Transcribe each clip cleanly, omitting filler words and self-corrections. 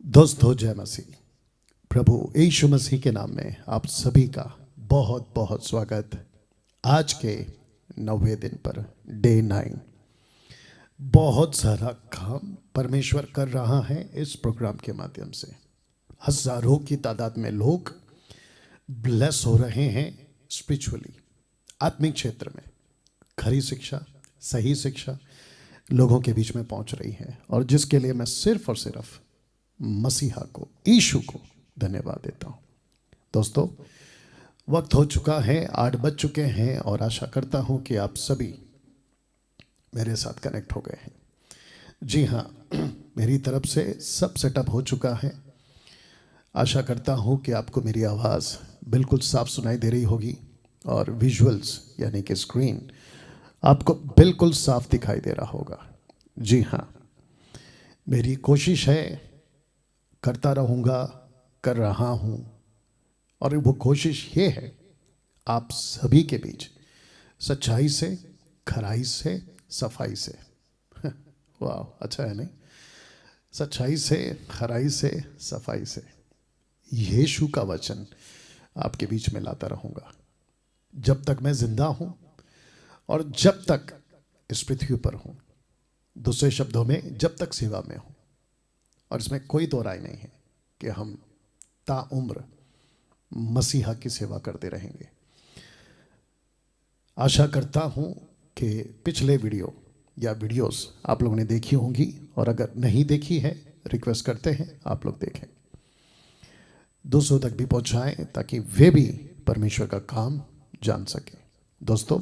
दोस्तों जय मसीह। प्रभु यीशु मसीह के नाम में आप सभी का बहुत बहुत स्वागत। आज के 90वें दिन पर डे 9 बहुत सारा काम परमेश्वर कर रहा है। इस प्रोग्राम के माध्यम से हजारों की तादाद में लोग ब्लेस हो रहे हैं। स्पिरिचुअली आत्मिक क्षेत्र में खरी शिक्षा, सही शिक्षा लोगों के बीच में पहुंच रही है, और जिसके लिए मैं सिर्फ और सिर्फ मसीहा को, यीशु को धन्यवाद देता हूं। दोस्तों वक्त हो चुका है, 8 बज चुके हैं, और आशा करता हूं कि आप सभी मेरे साथ कनेक्ट हो गए हैं। जी हाँ, मेरी तरफ से सब सेटअप हो चुका है। आशा करता हूं कि आपको मेरी आवाज़ बिल्कुल साफ सुनाई दे रही होगी, और विजुअल्स यानी कि स्क्रीन आपको बिल्कुल साफ दिखाई दे रहा होगा। जी हाँ, मेरी कोशिश है, करता रहूँगा, कर रहा हूँ, और वो कोशिश ये है आप सभी के बीच सच्चाई से, खराई से, सफाई से वाह, अच्छा है नहीं? सच्चाई से, खराई से, सफाई से यीशु का वचन आपके बीच में लाता रहूँगा जब तक मैं जिंदा हूँ और जब तक इस पृथ्वी पर हूँ। दूसरे शब्दों में, जब तक सेवा में हूँ। और इसमें कोई दो राय नहीं है कि हम ताउम्र मसीहा की सेवा करते रहेंगे। आशा करता हूं कि पिछले वीडियो या वीडियोस आप लोगों ने देखी होंगी, और अगर नहीं देखी है रिक्वेस्ट करते हैं आप लोग देखें, दूसरों तक भी पहुंचाएं ताकि वे भी परमेश्वर का काम जान सकें। दोस्तों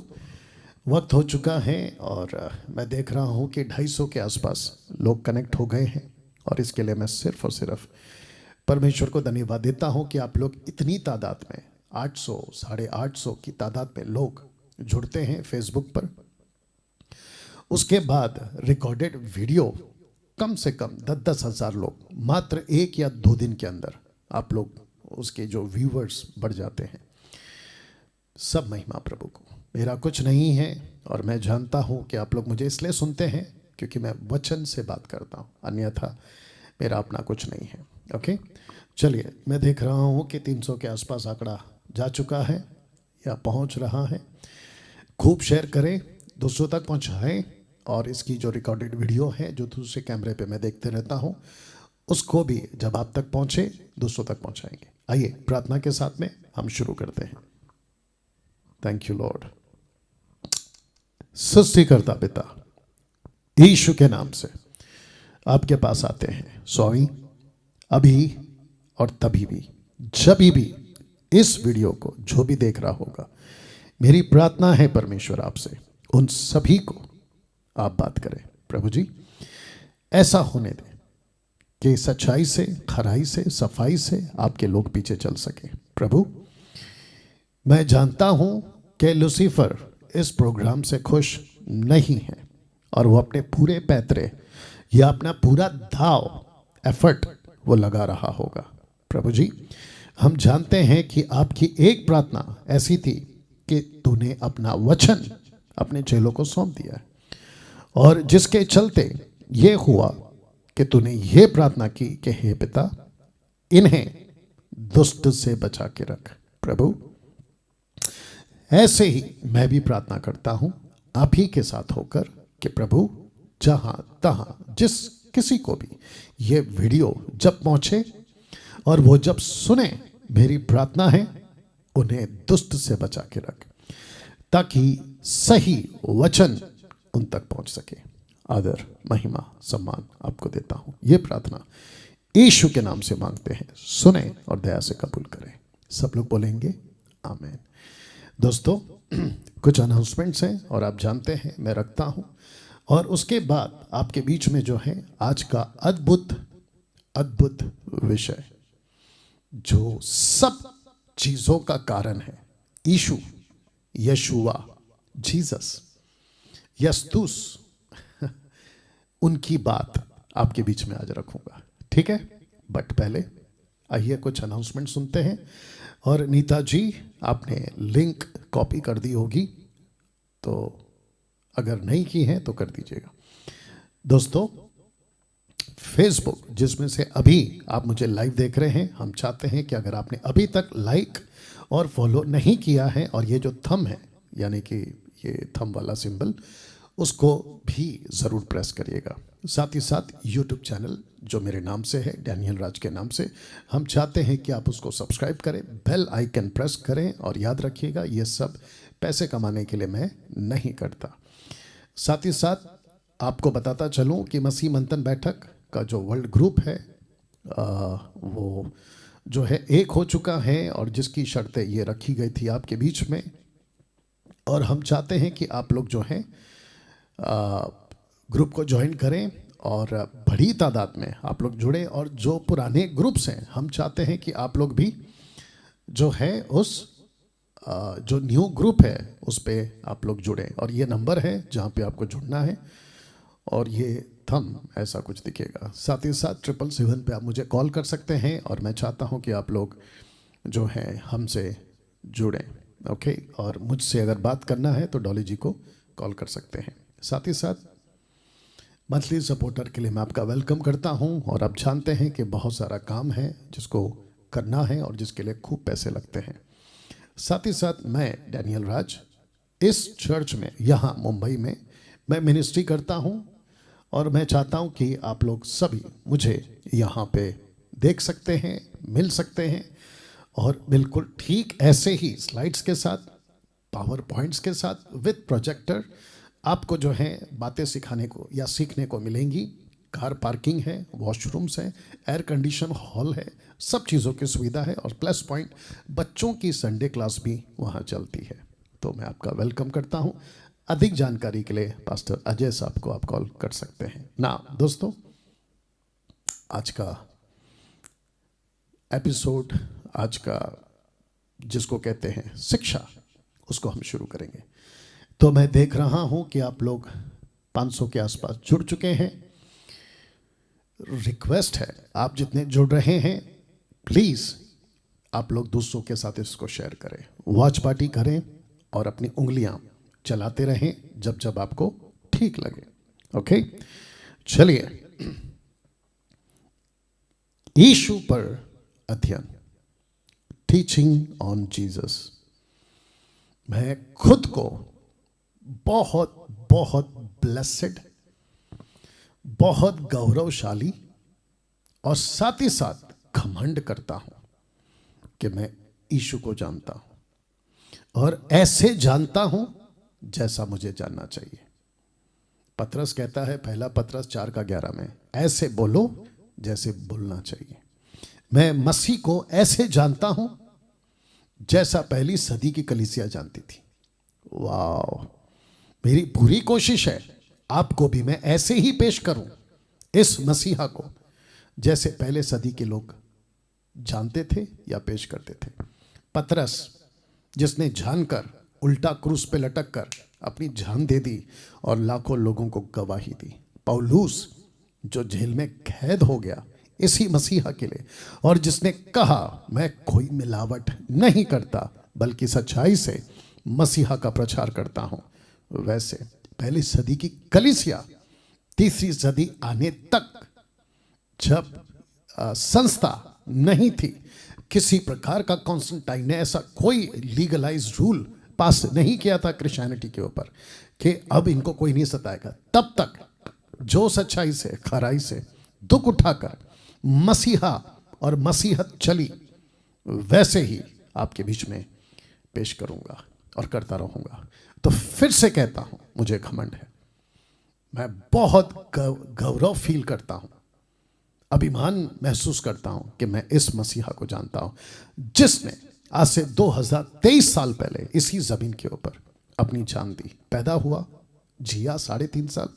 वक्त हो चुका है, और मैं देख रहा हूं कि 250 के आसपास लोग कनेक्ट हो गए हैं, और इसके लिए मैं सिर्फ और सिर्फ परमेश्वर को धन्यवाद देता हूं कि आप लोग इतनी तादाद में 800, 850 की तादाद में लोग जुड़ते हैं फेसबुक पर। उसके बाद रिकॉर्डेड वीडियो कम से कम 10-10 हज़ार लोग मात्र 1 या 2 दिन के अंदर आप लोग उसके जो व्यूअर्स बढ़ जाते हैं। सब महिमा प्रभु को, मेरा कुछ नहीं है, और मैं जानता हूं कि आप लोग मुझे इसलिए सुनते हैं क्योंकि मैं वचन से बात करता हूं, अन्यथा मेरा अपना कुछ नहीं है। ओके, चलिए, मैं देख रहा हूं कि 300 के आसपास आंकड़ा जा चुका है या पहुंच रहा है। खूब शेयर करें, दूसरों तक पहुंचाएं, और इसकी जो रिकॉर्डेड वीडियो है जो दूसरे कैमरे पे मैं देखते रहता हूं, उसको भी जब आप तक पहुंचे दूसरों तक पहुंचाएंगे। आइए प्रार्थना के साथ में हम शुरू करते हैं। Thank you Lord. सृष्टिकर्ता पिता, यीशु के नाम से आपके पास आते हैं स्वामी, अभी और तभी भी, जब भी इस वीडियो को जो भी देख रहा होगा, मेरी प्रार्थना है परमेश्वर आपसे, उन सभी को आप बात करें प्रभु जी। ऐसा होने दें कि सच्चाई से, खराई से, सफाई से आपके लोग पीछे चल सके। प्रभु मैं जानता हूं कि लूसीफर इस प्रोग्राम से खुश नहीं है, और वो अपने पूरे पैतरे या अपना पूरा दाव, एफर्ट वो लगा रहा होगा। प्रभु जी हम जानते हैं कि आपकी एक प्रार्थना ऐसी थी कि तूने अपना वचन अपने चेलों को सौंप दिया है, और जिसके चलते ये हुआ कि तूने ये प्रार्थना की कि हे पिता, इन्हें दुष्ट से बचा के रख। प्रभु ऐसे ही मैं भी प्रार्थना करता हूं आप ही के साथ होकर कि प्रभु जहां तहां जिस किसी को भी ये वीडियो जब पहुंचे और वो जब सुने, मेरी प्रार्थना है उन्हें दुष्ट से बचा के रख, ताकि सही वचन उन तक पहुंच सके। आदर, महिमा, सम्मान आपको देता हूं। ये प्रार्थना यीशु के नाम से मांगते हैं, सुने और दया से कबूल करें। सब लोग बोलेंगे आमीन। दोस्तों कुछ अनाउंसमेंट्स हैं, और आप जानते हैं मैं रखता हूं, और उसके बाद आपके बीच में जो है आज का अद्भुत विषय, जो सब चीजों का कारण है, यीशु, यशुआ, जीसस, यस्तुस, उनकी बात आपके बीच में आज रखूंगा, ठीक है? बट पहले आइए कुछ अनाउंसमेंट सुनते हैं। और नीता जी आपने लिंक कॉपी कर दी होगी, तो अगर नहीं की है तो कर दीजिएगा। दोस्तों फेसबुक, जिसमें से अभी आप मुझे लाइव देख रहे हैं, हम चाहते हैं कि अगर आपने अभी तक लाइक और फॉलो नहीं किया है और ये जो थंब है यानी कि ये थंब वाला सिंबल, उसको भी ज़रूर प्रेस करिएगा। साथ ही साथ यूट्यूब चैनल जो मेरे नाम से है, डैनियल राज के नाम से, हम चाहते हैं कि आप उसको सब्सक्राइब करें, बेल आइकन प्रेस करें और याद रखिएगा ये सब पैसे कमाने के लिए मैं नहीं करता। साथ ही साथ आपको बताता चलूं कि मसीह मंथन बैठक का जो वर्ल्ड ग्रुप है वो जो है एक हो चुका है और जिसकी शर्तें ये रखी गई थी आपके बीच में, और हम चाहते हैं कि आप लोग जो हैं ग्रुप को ज्वाइन करें और बड़ी तादाद में आप लोग जुड़े, और जो पुराने ग्रुप्स हैं हम चाहते हैं कि आप लोग भी जो है उस जो न्यू ग्रुप है उस पे आप लोग जुड़ें। और ये नंबर है जहाँ पे आपको जुड़ना है और ये थंब ऐसा कुछ दिखेगा। साथ ही साथ 777 पे आप मुझे कॉल कर सकते हैं और मैं चाहता हूँ कि आप लोग जो हैं हमसे जुड़ें, ओके। और मुझसे अगर बात करना है तो डॉली जी को कॉल कर सकते हैं। साथ ही साथ मंथली सपोर्टर के लिए मैं आपका वेलकम करता हूं, और आप जानते हैं कि बहुत सारा काम है जिसको करना है और जिसके लिए खूब पैसे लगते हैं। साथ ही साथ मैं डैनियल राज इस चर्च में यहाँ मुंबई में मैं मिनिस्ट्री करता हूं, और मैं चाहता हूं कि आप लोग सभी मुझे यहाँ पे देख सकते हैं, मिल सकते हैं, और बिल्कुल ठीक ऐसे ही स्लाइड्स के साथ, पावर पॉइंट्स के साथ, विद प्रोजेक्टर आपको जो है बातें सिखाने को या सीखने को मिलेंगी। कार पार्किंग है, वॉशरूम्स हैं, एयर कंडीशन हॉल है, सब चीज़ों की सुविधा है, और प्लस पॉइंट बच्चों की संडे क्लास भी वहाँ चलती है। तो मैं आपका वेलकम करता हूँ। अधिक जानकारी के लिए पास्टर अजय साहब को आप कॉल कर सकते हैं ना। दोस्तों, आज का एपिसोड, आज का जिसको कहते हैं शिक्षा, उसको हम शुरू करेंगे। तो मैं देख रहा हूं कि आप लोग 500 के आसपास जुड़ चुके हैं। रिक्वेस्ट है, आप जितने जुड़ रहे हैं प्लीज़ आप लोग दूसरों के साथ इसको शेयर करें, वॉच पार्टी करें और अपनी उंगलियां चलाते रहें जब जब आपको ठीक लगे, ओके। चलिए, यीशु पर अध्ययन, टीचिंग ऑन जीसस। मैं खुद को बहुत बहुत ब्लेसेड, बहुत गौरवशाली और साथ ही साथ घमंड करता हूं कि मैं यीशु को जानता हूं, और ऐसे जानता हूं जैसा मुझे जानना चाहिए। पतरस कहता है, पहला पतरस 4:11 में, ऐसे बोलो जैसे बोलना चाहिए। मैं मसीह को ऐसे जानता हूं जैसा पहली सदी की कलीसिया जानती थी। वाह, मेरी पूरी कोशिश है आपको भी मैं ऐसे ही पेश करूं इस मसीहा को जैसे पहले सदी के लोग जानते थे या पेश करते थे। पतरस, जिसने जानकर उल्टा क्रूस पे लटक कर अपनी जान दे दी और लाखों लोगों को गवाही दी। पौलुस, जो जेल में कैद हो गया इसी मसीहा के लिए, और जिसने कहा मैं कोई मिलावट नहीं करता बल्कि सच्चाई से मसीहा का प्रचार करता हूं। वैसे पहली सदी की कलीसिया तीसरी सदी आने तक, जब संस्था नहीं थी, किसी प्रकार का कॉन्स्टेंटाइन ने ऐसा कोई लीगलाइज रूल पास नहीं किया था क्रिश्चियनिटी के ऊपर कि अब इनको कोई नहीं सताएगा। तब तक जो सच्चाई से, खराई से दुख उठाकर मसीहा और मसीहत चली, वैसे ही आपके बीच में पेश करूंगा और करता रहूंगा। तो फिर से कहता हूं, मुझे घमंड है, मैं बहुत गौरव फील करता हूं, अभिमान महसूस करता हूं कि मैं इस मसीहा को जानता हूं, जिसने आज से 2023 साल पहले इसी जमीन के ऊपर अपनी जान दी। पैदा हुआ, जिया 3.5 साल,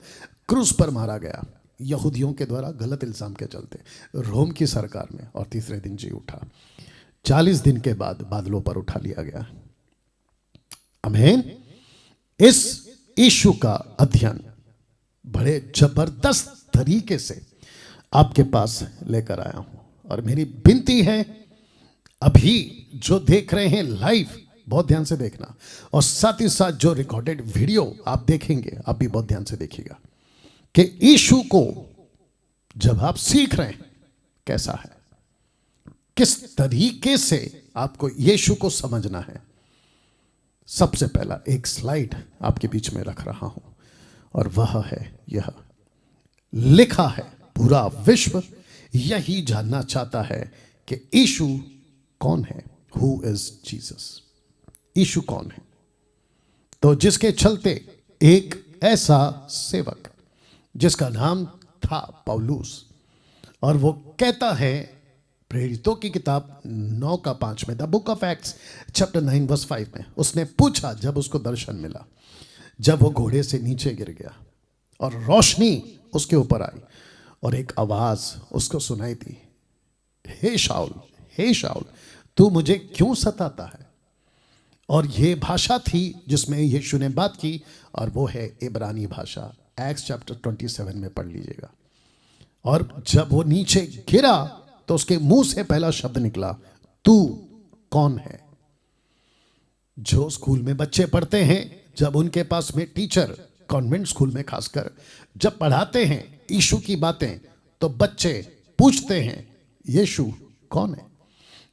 क्रूस पर मारा गया यहूदियों के द्वारा गलत इल्जाम के चलते, रोम की सरकार में, और तीसरे दिन जी उठा। 40 दिन के बाद बादलों पर उठा लिया गया। आमीन। इस यीशु का अध्ययन बड़े जबरदस्त तरीके से आपके पास लेकर आया हूं, और मेरी विनती है अभी जो देख रहे हैं लाइव, बहुत ध्यान से देखना, और साथ ही साथ जो रिकॉर्डेड वीडियो आप देखेंगे आप भी बहुत ध्यान से देखिएगा कि यीशु को जब आप सीख रहे हैं कैसा है, किस तरीके से आपको यीशु को समझना है, सबसे पहला एक स्लाइड आपके बीच में रख रहा हूं और वह है यह। लिखा है पूरा विश्व यही जानना चाहता है कि यीशु कौन है। Who is Jesus? यीशु कौन है? तो जिसके चलते एक ऐसा सेवक जिसका नाम था पौलुस, और वो कहता है प्रेरितों की किताब 9:5 में, the book of Acts chapter 9 verse 5 में, उसने पूछा जब उसको दर्शन मिला, जब वो घोड़े से नीचे गिर गया और रोशनी उसके ऊपर आई और एक आवाज उसको सुनाई दी, हे शाऊल, हे शाऊल, तू मुझे क्यों सताता है? और ये भाषा थी जिसमें यीशु ने बात की, और वो है इब्रानी भाषा। एक्ट्स चैप्टर 27 में पढ़ लीजिएगा। और जब वो नीचे गिरा तो उसके मुंह से पहला शब्द निकला, तू कौन है? जो स्कूल में बच्चे पढ़ते हैं, जब उनके पास में टीचर, कॉन्वेंट स्कूल में खासकर जब पढ़ाते हैं यीशु की बातें, तो बच्चे पूछते हैं यीशु कौन है।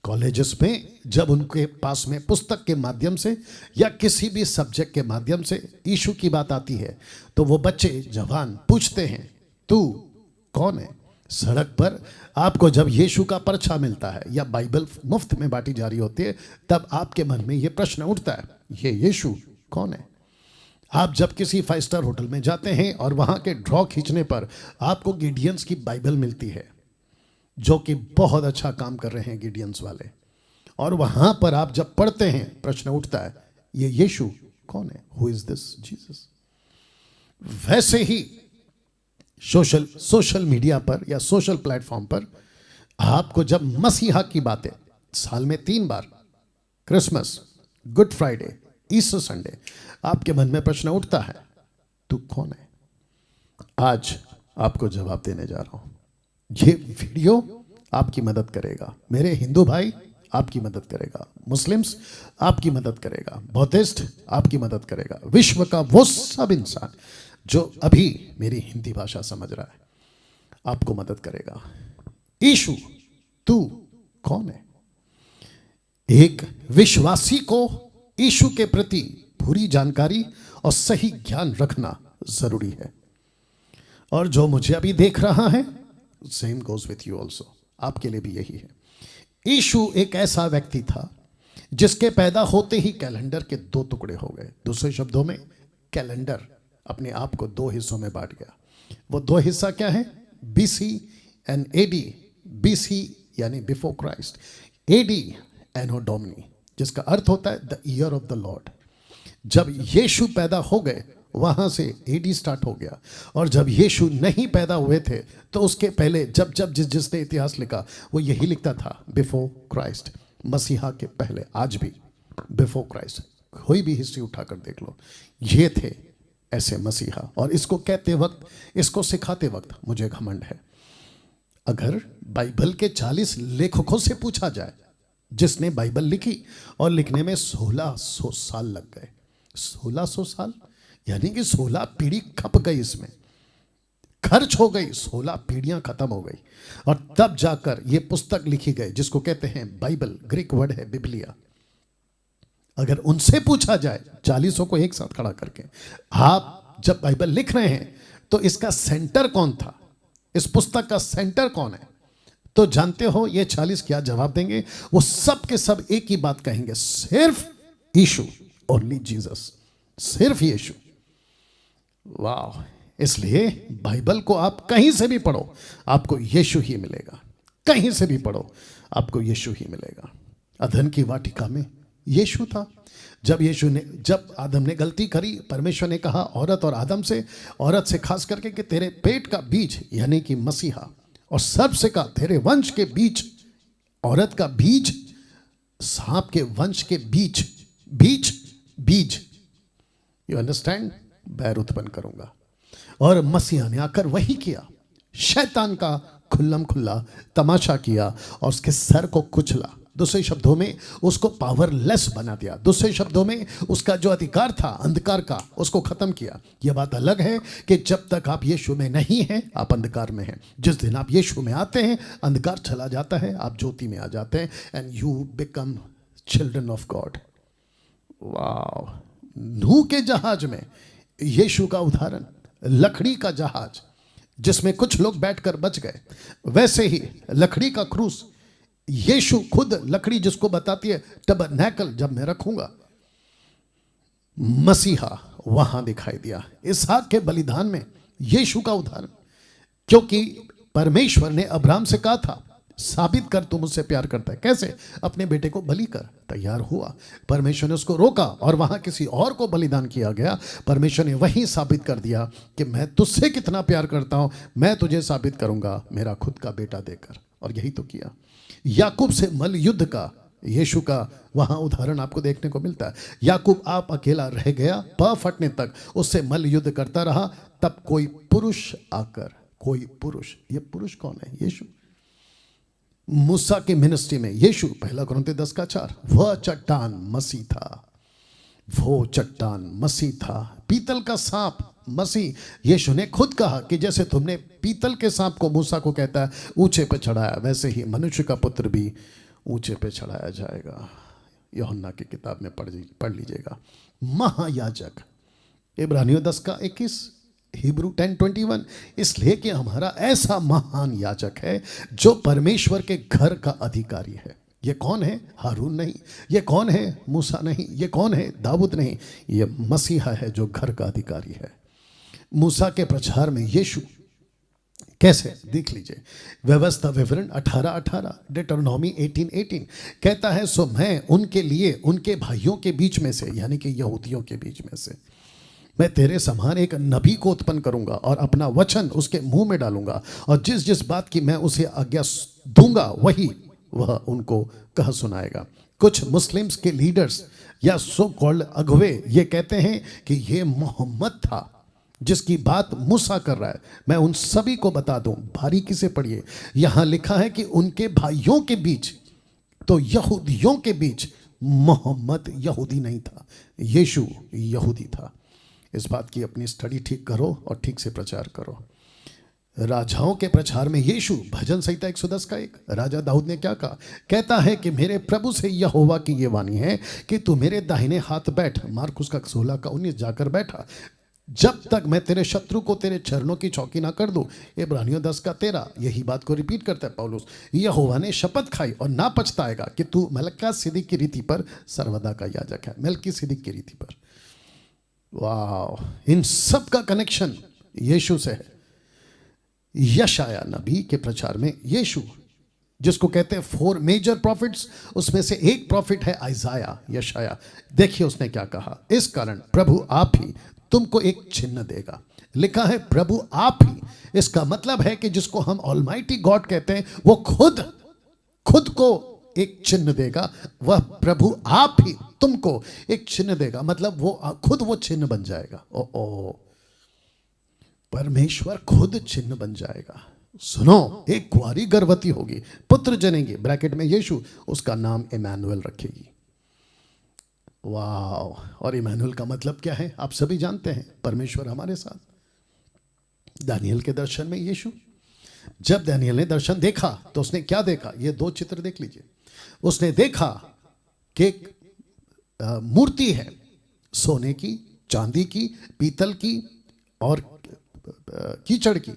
कॉलेजेस में जब उनके पास में पुस्तक के माध्यम से या किसी भी सब्जेक्ट के माध्यम से यीशु की बात आती है, तो वो बच्चे जवान पूछते हैं तू कौन है। सड़क पर आपको जब यीशु का पर्चा मिलता है या बाइबल मुफ्त में बांटी जा रही होती है, तब आपके मन में ये प्रश्न उठता है, ये यीशु कौन है? आप जब किसी 5 स्टार होटल में जाते हैं और वहां के ड्रॉ खींचने पर आपको गिडियंस की बाइबल मिलती है, जो कि बहुत अच्छा काम कर रहे हैं गिडियंस वाले, और वहां पर आप जब पढ़ते हैं प्रश्न उठता है, ये यीशु कौन है? Who is this Jesus? वैसे ही सोशल मीडिया पर या सोशल प्लेटफॉर्म पर आपको जब मसीहा की बातें साल में 3 बार, Christmas, Good Friday, Easter Sunday, आपके मन में प्रश्न उठता है, तू कौन है? आज आपको जवाब देने जा रहा हूं। ये वीडियो आपकी मदद करेगा, मेरे हिंदू भाई आपकी मदद करेगा, मुस्लिम्स आपकी मदद करेगा, बौद्धिस्ट आपकी मदद करेगा, विश्व का वो सब इंसान जो अभी मेरी हिंदी भाषा समझ रहा है आपको मदद करेगा। यीशु तू कौन है? एक विश्वासी को यीशु के प्रति पूरी जानकारी और सही ज्ञान रखना जरूरी है। और जो मुझे अभी देख रहा है, same goes with you also, आपके लिए भी यही है। यीशु एक ऐसा व्यक्ति था जिसके पैदा होते ही कैलेंडर के 2 टुकड़े हो गए। दूसरे शब्दों में, कैलेंडर अपने आप को 2 हिस्सों में बांट गया। वो 2 हिस्सा क्या है? BC and AD। BC यानी बिफोर क्राइस्ट, AD एनो डोमिनी, जिसका अर्थ होता है the year of the Lord. जब यीशु पैदा हो गए वहां से AD स्टार्ट हो गया, और जब यीशु नहीं पैदा हुए थे तो उसके पहले जब जिसने इतिहास लिखा वो यही लिखता था, बिफोर क्राइस्ट, मसीहा के पहले। आज भी बिफोर क्राइस्ट, कोई भी हिस्ट्री उठाकर देख लो, ये थे ऐसे मसीहा। और इसको कहते वक्त, इसको सिखाते वक्त मुझे घमंड है। अगर बाइबल के 40 लेखकों से पूछा जाए जिसने बाइबल लिखी, और लिखने में 1600 साल लग गए, 1600 साल यानी कि 16 पीढ़ी खप गई, इसमें खर्च हो गई, 16 पीढ़ियां खत्म हो गई, और तब जाकर ये पुस्तक लिखी गई जिसको कहते हैं बाइबल। ग्रीक वर्ड है बिबलिया। अगर उनसे पूछा जाए 40 को एक साथ खड़ा करके, आप जब बाइबल लिख रहे हैं तो इसका सेंटर कौन था, इस पुस्तक का सेंटर कौन है, तो जानते हो ये 40 क्या जवाब देंगे? वो सब के सब एक ही बात कहेंगे, सिर्फ यीशु, ओनली जीसस, सिर्फ यीशु। वाह! इसलिए बाइबल को आप कहीं से भी पढ़ो आपको यीशु ही मिलेगा, कहीं से भी पढ़ो आपको यीशु ही मिलेगा। अदन की वाटिका में यीशु था। जब आदम ने गलती करी, परमेश्वर ने कहा औरत और आदम से, औरत से खास करके कि तेरे पेट का बीज यानी कि मसीहा, और सर्प से कहा तेरे वंश के बीच, औरत का बीज, सांप के वंश के बीच, बीज, यू अंडरस्टैंड, बैर उत्पन्न करूंगा। और मसीहा ने आकर वही किया, शैतान का खुल्लम खुल्ला तमाशा किया और उसके सर को कुचला। दूसरे शब्दों में उसको पावरलेस बना दिया। दूसरे शब्दों में उसका जो अधिकार था अंधकार का, उसको खत्म किया। यह बात अलग है कि जब तक आप यीशु में नहीं हैं, आप अंधकार में हैं। जिस दिन आप यीशु में आते हैं, अंधकार चला जाता है, आप ज्योति में आ जाते हैं, and you become children of God. वाह! नूह के जहाज में यीशु का उदाहरण, लकड़ी का जहाज जिसमें कुछ लोग बैठकर बच गए, वैसे ही लकड़ी का क्रूस, यीशु खुद लकड़ी जिसको बताती है टबरनैकल, जब मैं रखूंगा, मसीहा वहां दिखाई दिया। इसहाक के बलिदान में यीशु का उदाहरण, क्योंकि परमेश्वर ने अब्राहम से कहा था साबित कर तू मुझसे प्यार करता है। कैसे? अपने बेटे को बलि कर। तैयार हुआ, परमेश्वर ने उसको रोका और वहां किसी और को बलिदान किया गया। परमेश्वर ने वही साबित कर दिया कि मैं तुझसे कितना प्यार करता हूं, मैं तुझे साबित करूंगा मेरा खुद का बेटा देकर। और यही तो किया। याकूब से मल युद्ध का यीशु का वहां उदाहरण आपको देखने को मिलता है। याकूब आप अकेला रह गया, प फटने तक उससे मल युद्ध करता रहा। तब कोई पुरुष आकर, कोई पुरुष, ये पुरुष कौन है? यीशु। मूसा की मिनिस्ट्री में यीशु, 1 कुरिन्थियों 10:4, वह चट्टान मसीह था, वो चट्टान मसीह था। पीतल का सांप मसीह। यीशु ने खुद कहा कि जैसे तुमने पीतल के सांप को, मूसा को कहता है, ऊंचे पे चढ़ाया, वैसे ही मनुष्य का पुत्र भी ऊंचे पे चढ़ाया जाएगा। यूहन्ना की किताब में पढ़ लीजिएगा। महायाजक, इब्रानियों 10:21, हिब्रू 10:21, इसलिए कि हमारा ऐसा महान याजक है जो परमेश्वर के घर का अधिकारी है। ये कौन है? हारून नहीं। ये कौन है? मूसा नहीं। ये कौन है? दाऊद नहीं। ये मसीहा है जो घर का अधिकारी है। मूसा के प्रचार में यीशु कैसे? देख लीजिए, व्यवस्था विवरण 18:18, डिटरनॉमी 18:18 कहता है, सो मैं उनके लिए उनके भाइयों के बीच में से, यानी कि यहूदियों के बीच में से, मैं तेरे समान एक नबी को उत्पन्न करूंगा और अपना वचन उसके मुंह में डालूंगा, और जिस जिस बात की मैं उसे आज्ञा दूंगा वही वह उनको कह सुनाएगा। कुछ मुस्लिम्स के लीडर्स या सो कॉल्ड अगवे ये कहते हैं कि ये मोहम्मद था जिसकी बात मूसा कर रहा है। मैं उन सभी को बता दूं, बारीकी से पढ़िए, यहां लिखा है कि उनके भाइयों के बीच, तो यहूदियों के बीच मोहम्मद यहूदी नहीं था, यीशु यहूदी था। इस बात की अपनी स्टडी ठीक करो और ठीक से प्रचार करो। राजाओं के प्रचार में यीशु, भजन संहिता 110:1, राजा दाऊद ने क्या कहा? कहता है कि मेरे प्रभु से यहोवा की ये वाणी है कि तू मेरे दाहिने हाथ बैठ। मार्कुस 16:19, जाकर बैठा जब तक मैं तेरे शत्रु को तेरे चरणों की चौकी ना कर दूं। इब्रानियों 10:13, यही बात को रिपीट करता है पौलुस। यहोवा ने शपथ खाई और ना पछताएगा कि तू मलकीसिदक की रीति पर सर्वदा का याजक है। मलकीसिदक की रीति पर। वाह! इन सब का कनेक्शन यीशु से है। यशाया नबी के प्रचार में यीशु, जिसको कहते हैं 4 मेजर प्रॉफिट्स, उसमें से एक प्रॉफिट है आइजाया, यशाया। देखिए उसने क्या कहा, इस कारण प्रभु आप ही तुमको एक चिन्ह देगा। लिखा है प्रभु आप ही। इसका मतलब है कि जिसको हम ऑलमाइटी गॉड कहते हैं, वो खुद को एक चिन्ह देगा। वह प्रभु आप ही तुमको एक चिन्ह देगा, मतलब वो खुद वो चिन्ह बन जाएगा। ओ परमेश्वर खुद चिन्ह बन जाएगा। सुनो, एक कुंवारी गर्भवती होगी, पुत्र जनेगी, ब्रैकेट में यीशु, उसका नाम इमैनुअल रखेगी। वाह! और इमैनुअल का मतलब क्या है? आप सभी जानते हैं, परमेश्वर हमारे साथ। दानियल के दर्शन में यीशु, जब दानियल ने दर्शन देखा तो उसने क्या देखा? ये 2 चित्र देख लीजिए। उसने देखा कि एक मूर्ति है, सोने की, चांदी की, पीतल की और कीचड़ की,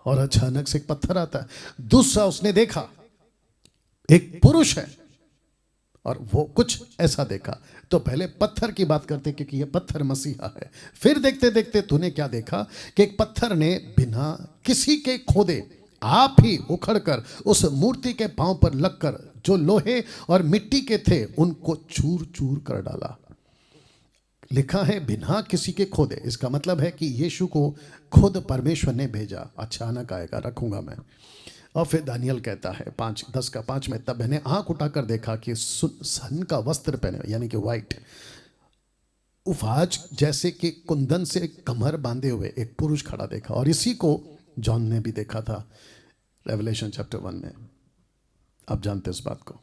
और अचानक से एक पत्थर आता है। दूसरा उसने देखा एक पुरुष है और वो कुछ ऐसा देखा। तो पहले पत्थर की बात करते क्योंकि ये पत्थर मसीहा है। फिर देखते देखते तूने क्या देखा कि एक पत्थर ने बिना किसी के खोदे आप ही उखड़कर उस मूर्ति के पांव पर लगकर जो लोहे और मिट्टी के थे उनको चूर चूर कर डाला। लिखा है बिना किसी के खोदे। इसका मतलब है कि यीशु को खुद परमेश्वर ने भेजा। अचानक आएगा, रखूंगा मैं। और फिर दानियल कहता है 10:5 में, तब मैंने आंख उठाकर देखा कि सन का वस्त्र पहने, यानी कि व्हाइट, उफाज जैसे कि कुंदन से कमर बांधे हुए एक पुरुष खड़ा देखा। और इसी को जॉन ने भी देखा था रेवलेशन चैप्टर 1 में। आप जानते हैं इस बात को।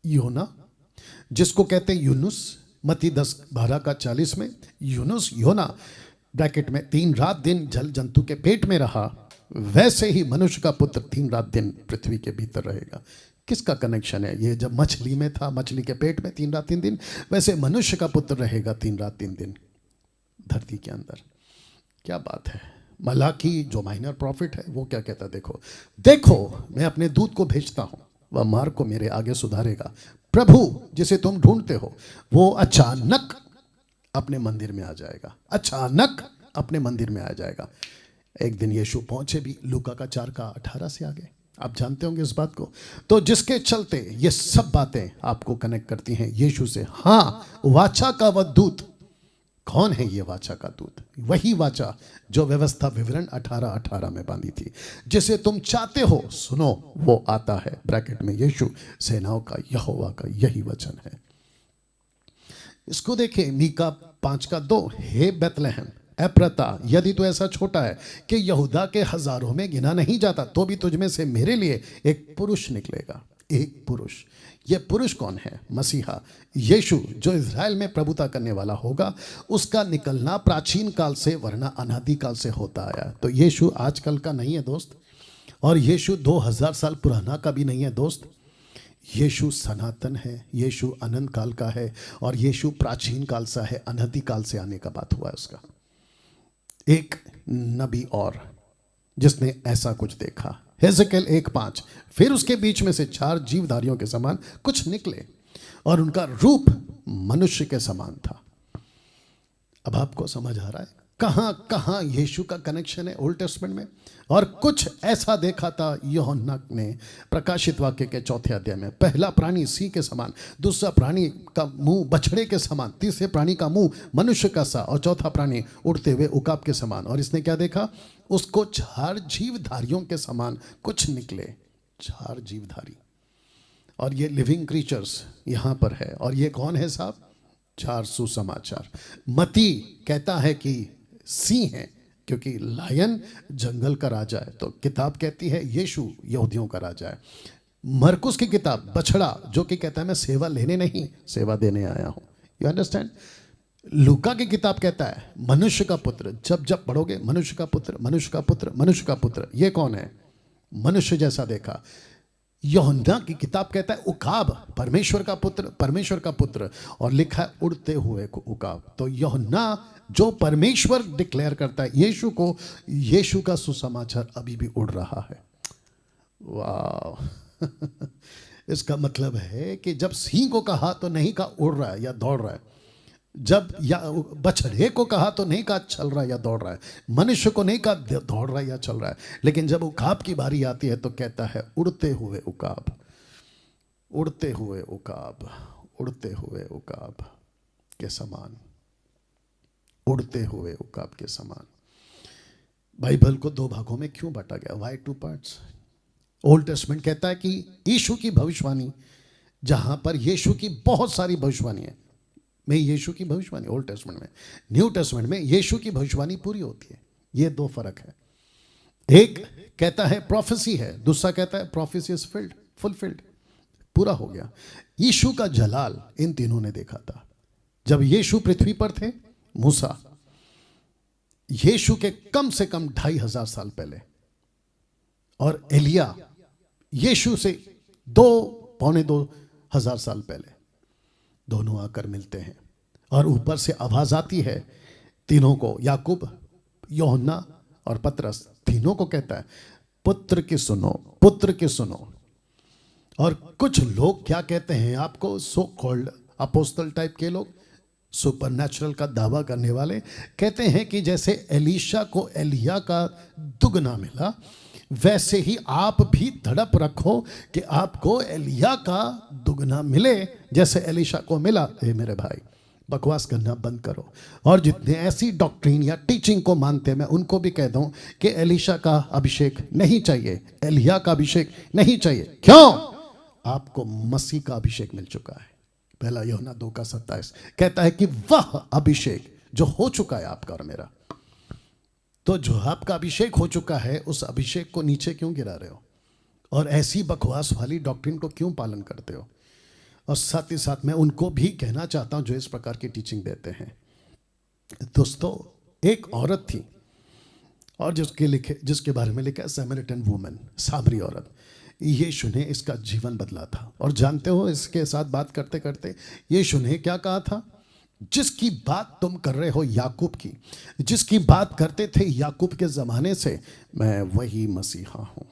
योना जिसको कहते हैं यूनुस, मत्ती 10:12-40 में यूनुस योना ब्रैकेट में 3 रात दिन जल जंतु के पेट में रहा, वैसे ही मनुष्य का पुत्र 3 रात दिन पृथ्वी के भीतर रहेगा। किसका कनेक्शन है ये? जब मछली में था, मछली के पेट में 3 रात 3 दिन, वैसे मनुष्य का पुत्र रहेगा 3 रात 3 दिन धरती के अंदर। क्या बात है। मलाकी जो माइनर प्रॉफिट है वो क्या कहता है? देखो देखो मैं अपने दूत को भेजता हूं, वह मार्ग को मेरे आगे सुधारेगा। प्रभु जिसे तुम ढूंढते हो वो अचानक अपने मंदिर में आ जाएगा, अचानक अपने मंदिर में आ जाएगा। एक दिन यीशु पहुंचे भी, लूका का 4:18 से आगे आप जानते होंगे इस बात को। तो जिसके चलते ये सब बातें आपको कनेक्ट करती हैं यीशु से। हाँ, वाचा का वह दूत कौन है? ये वाचा का दूत वही वाचा जो व्यवस्था विवरण 18:18 में बांधी थी। जिसे तुम चाहते हो सुनो वो आता है, ब्रैकेट में यीशु सेनाओं का यहोवा का यही वचन है। इसको देखिए मीका 5:2, हे बेतलहम एप्रता, यदि तू ऐसा छोटा है कि यहूदा के हजारों में गिना नहीं जाता, तो भी तुझ में से मेरे लिए एक पुरुष निकलेगा। एक पुरुष, ये पुरुष कौन है? मसीहा यीशु जो इज़राइल में प्रभुता करने वाला होगा। उसका निकलना प्राचीन काल से वरना अनादि काल से होता आया। तो यीशु आजकल का नहीं है दोस्त, और यीशु 2000 साल पुराना का भी नहीं है दोस्त। यीशु सनातन है, यीशु अनंत काल का है, और यीशु प्राचीन काल सा है, अनादि काल से आने का बात हुआ है उसका। एक नबी और जिसने ऐसा कुछ देखा, हेzekiel 1:5, फिर उसके बीच में से 4 जीवधारियों के समान कुछ निकले और उनका रूप मनुष्य के समान था। अब आपको समझ आ रहा है कहां कहां यीशु का कनेक्शन है ओल्ड टेस्टमेंट में। और कुछ ऐसा देखा था यूहन्ना ने प्रकाशित वाक्य के 4 अध्याय में। पहला प्राणी सिंह के समान, दूसरा प्राणी का मुंह बछड़े के समान, तीसरे प्राणी का मुंह मनुष्य का सा, और चौथा प्राणी उड़ते हुए उकाब के समान। और इसने क्या देखा? उसको 4 जीवधारियों के समान कुछ निकले, 4 जीवधारी। और ये लिविंग क्रीचर्स यहां पर है। और ये कौन है साहब? 4 सुसमाचार। मती कहता है कि सिंह है क्योंकि लायन जंगल का राजा है, तो किताब कहती है यीशु यहूदियों का राजा है। मरकुस की किताब बछड़ा जो कि कहता है मैं सेवा लेने नहीं सेवा देने आया हूं। You understand? लूका की किताब कहता है मनुष्य का पुत्र। जब जब पढ़ोगे मनुष्य का पुत्र, मनुष्य का पुत्र, मनुष्य का पुत्र, ये कौन है? मनुष्य जैसा देखा। यूहन्ना की किताब कहता है उकाब, परमेश्वर का पुत्र, परमेश्वर का पुत्र, और लिखा है उड़ते हुए उकाब। तो यूहन्ना जो परमेश्वर डिक्लेयर करता है यीशु को, यीशु का सुसमाचार अभी भी उड़ रहा है। वाह इसका मतलब है कि जब सिंह को कहा तो नहीं कहा उड़ रहा है या दौड़ रहा है, जब या बछड़े को कहा तो नहीं कहा चल रहा है या दौड़ रहा है, मनुष्य को नहीं कहा दौड़ रहा है या चल रहा है। लेकिन जब उकाब की बारी आती है तो कहता है उड़ते हुए उकाब, उड़ते हुए उकाब, उड़ते हुए उकाब के समान, उड़ते हुए उकाब के समान। बाइबल को 2 भागों में क्यों बांटा गया? Y 2 parts? ओल्ड टेस्टमेंट कहता है कि यीशु की भविष्यवाणी, जहां पर यीशु की बहुत सारी भविष्यवाणी है, में यीशु की भविष्यवाणी ओल्ड टेस्टमेंट में, न्यू टेस्टमेंट में यीशु की भविष्यवाणी पूरी होती है। ये 2 फर्क है। एक कहता है प्रोफेसी है, दूसरा कहता है प्रोफेसी इज फिल्ड, फुलफिल्ड, पूरा हो गया। यीशु का जलाल इन तीनों ने देखा था। जब यीशु पृथ्वी पर थे, मूसा यीशु के कम से कम 2500 साल पहले, और एलिया यीशु से 2-2.25 साल पहले, दोनों आकर मिलते हैं। और ऊपर से आवाज आती है तीनों को, याकूब, यूहन्ना और पतरस, तीनों को कहता है पुत्र की सुनो, पुत्र की सुनो। और कुछ लोग क्या कहते हैं आपको, सो कॉल्ड अपोस्टल टाइप के लोग, सुपरनैचुरल का दावा करने वाले, कहते हैं कि जैसे एलीशा को एलिया का दुगना मिला, वैसे ही आप भी तड़प रखो कि आपको एलिया का दुगना मिले जैसे एलीशा को मिला। हे मेरे भाई, बकवास करना बंद करो। और जितने ऐसी डॉक्ट्रिन या टीचिंग को मानते हैं, मैं उनको भी कह दूं कि एलीशा का अभिषेक नहीं चाहिए, एलिया का अभिषेक नहीं चाहिए। क्यों? आपको मसीह का अभिषेक मिल चुका है। पहला यूहन्ना 2:27 कहता है कि वह अभिषेक जो हो चुका है आपका और मेरा, तो जो आपका अभिषेक हो चुका है उस अभिषेक को नीचे क्यों गिरा रहे हो? और ऐसी बकवास वाली डॉक्ट्रिन को क्यों पालन करते हो? और साथ ही साथ मैं उनको भी कहना चाहता हूं जो इस प्रकार की टीचिंग देते हैं। दोस्तों, एक औरत थी और जिसके बारे में लिखा है सैमरिटन वुमन, सामरी औरत। यीशु ने इसका जीवन बदला था। और जानते हो, इसके साथ बात करते करते यीशु ने क्या कहा था? जिसकी बात तुम कर रहे हो याकूब की, जिसकी बात करते थे याकूब के ज़माने से, मैं वही मसीहा हूँ।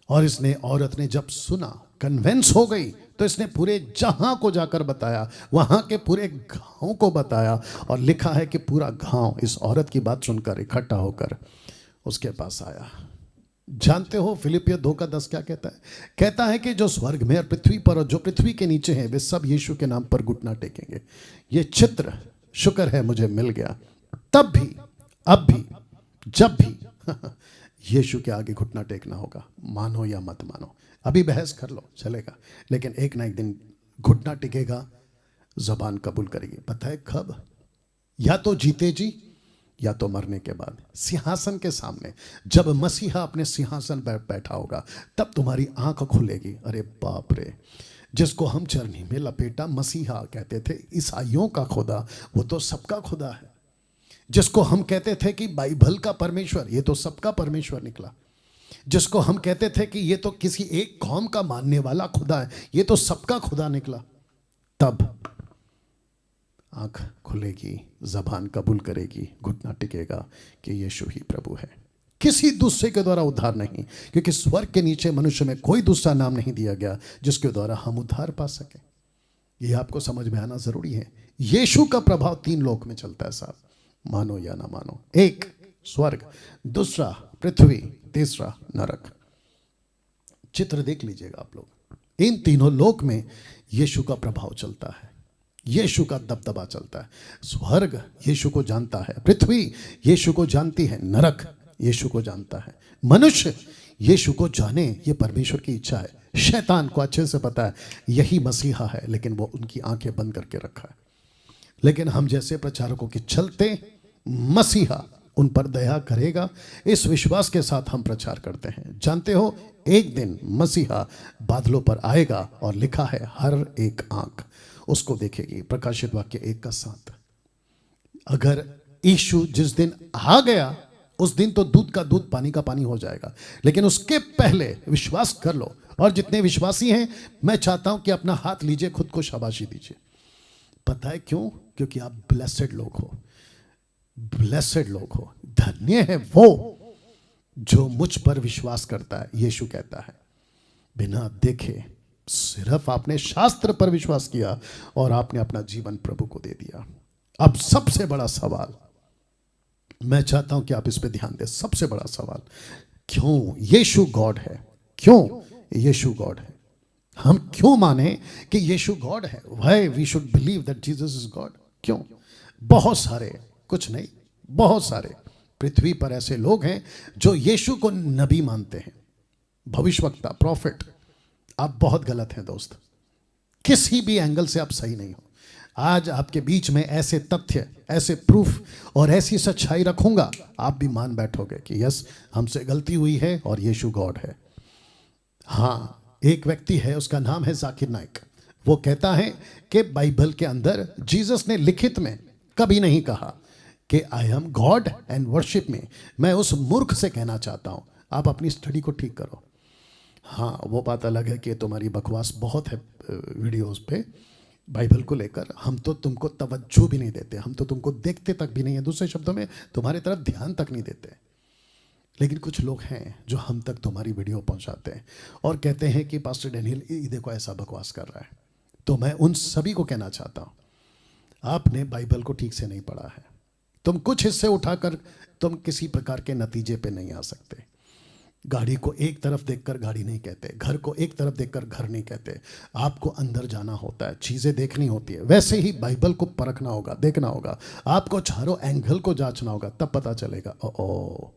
और इसने, औरत ने जब सुना, कन्वेंस हो गई, तो इसने पूरे जहां को जाकर बताया, वहां के पूरे गांव को बताया। और लिखा है कि पूरा गांव इस औरत की बात सुनकर इकट्ठा होकर उसके पास आया। जानते हो फिलिपियर 2:10 क्या कहता है? कहता है कि जो स्वर्ग में और पृथ्वी पर और जो पृथ्वी के नीचे हैं, वे सब यीशु के नाम पर घुटना टेकेंगे। ये चित्र शुक्र है मुझे मिल गया। तब भी, अब भी, जब भी यीशु के आगे घुटना टेकना होगा, मानो या मत मानो। अभी बहस कर लो, चलेगा, लेकिन एक ना एक दिन घुटना टिकेगा, जबान कबूल करेगी। पता है कब? या तो जीते जी, या तो मरने के बाद, सिंहासन के सामने। जब मसीहा अपने सिंहासन पर बैठा होगा, तब तुम्हारी आंख खुलेगी। अरे बाप रे! जिसको हम चरनी में लपेटा मसीहा कहते थे, ईसाइयों का खुदा, वो तो सबका खुदा है। जिसको हम कहते थे कि बाइबल का परमेश्वर, ये तो सबका परमेश्वर निकला। जिसको हम कहते थे कि ये तो किसी एक कौम का मानने वाला खुदा है, ये तो सबका खुदा निकला। तब आंख खुलेगी, जबान कबूल करेगी, घुटना टिकेगा कि यीशु ही प्रभु है। किसी दूसरे के द्वारा उद्धार नहीं, क्योंकि स्वर्ग के नीचे मनुष्य में कोई दूसरा नाम नहीं दिया गया जिसके द्वारा हम उद्धार पा सके। ये आपको समझ में आना जरूरी है। यीशु का प्रभाव 3 लोक में चलता है साहब, मानो या ना मानो। एक स्वर्ग, दूसरा पृथ्वी, तीसरा नरक। चित्र देख लीजिएगा आप लोग। इन तीनों लोक में यीशु का प्रभाव चलता है, यीशु का दबदबा चलता है। स्वर्ग यीशु को जानता है, पृथ्वी यीशु को जानती है, नरक यीशु को जानता है। मनुष्य यीशु को जाने, ये परमेश्वर की इच्छा है। शैतान को अच्छे से पता है यही मसीहा है, लेकिन वो उनकी आंखें बंद करके रखा है। लेकिन हम जैसे प्रचारकों के चलते मसीहा उन पर दया करेगा, इस विश्वास के साथ हम प्रचार करते हैं। जानते हो, एक दिन मसीहा बादलों पर आएगा और लिखा है हर एक आंख उसको देखेगी। प्रकाशित वाक्य 1:7। अगर यीशु जिस दिन आ गया, उस दिन तो दूध का दूध, पानी का पानी हो जाएगा। लेकिन उसके पहले विश्वास कर लो। और जितने विश्वासी हैं, मैं चाहता हूं कि अपना हाथ लीजिए, खुद को शाबाशी दीजिए। पता है क्यों? क्योंकि आप ब्लेसेड लोग हो, ब्लेसेड लोग हो। धन्य है वो जो मुझ पर विश्वास करता है। यीशु कहता है बिना देखे, सिर्फ आपने शास्त्र पर विश्वास किया और आपने अपना जीवन प्रभु को दे दिया। अब सबसे बड़ा सवाल, मैं चाहता हूं कि आप इस पे ध्यान दें। सबसे बड़ा सवाल, क्यों यीशु गॉड है? क्यों यीशु गॉड है? हम क्यों माने कि यीशु गॉड है? Why we should believe that Jesus is God? क्यों? बहुत सारे, कुछ नहीं, बहुत सारे पृथ्वी पर ऐसे लोग हैं जो यीशु को नबी मानते हैं, भविष्यवक्ता, प्रॉफिट। आप बहुत गलत हैं दोस्त, किसी भी एंगल से आप सही नहीं हो। आज आपके बीच में ऐसे तथ्य, ऐसे प्रूफ और ऐसी सच्चाई रखूंगा, आप भी मान बैठोगे कि यस, हमसे गलती हुई है और यीशु गॉड है। हाँ, एक व्यक्ति है, उसका नाम है जाकिर नाइक। वो कहता है कि बाइबल के अंदर जीसस ने लिखित में कभी नहीं कहा कि I am God and worship me. मैं उस मूर्ख से कहना चाहता हूं, आप अपनी स्टडी को ठीक करो। हाँ, वो बात अलग है कि तुम्हारी बकवास बहुत है वीडियोस पे बाइबल को लेकर। हम तो तुमको तवज्जो भी नहीं देते, हम तो तुमको देखते तक भी नहीं है। दूसरे शब्दों में, तुम्हारी तरफ ध्यान तक नहीं देते। लेकिन कुछ लोग हैं जो हम तक तुम्हारी वीडियो पहुंचाते हैं और कहते हैं कि पास्टर डैनियल ये देखो ऐसा बकवास कर रहा है। तो मैं उन सभी को कहना चाहता हूं, आपने बाइबल को ठीक से नहीं पढ़ा है। तुम कुछ हिस्से उठाकर तुम किसी प्रकार के नतीजे पे नहीं आ सकते। गाड़ी को एक तरफ देखकर गाड़ी नहीं कहते, घर को एक तरफ देखकर घर नहीं कहते। आपको अंदर जाना होता है, चीज़ें देखनी होती है। वैसे ही बाइबल को परखना होगा, देखना होगा, आपको चारों एंगल को जांचना होगा, तब पता चलेगा। ओ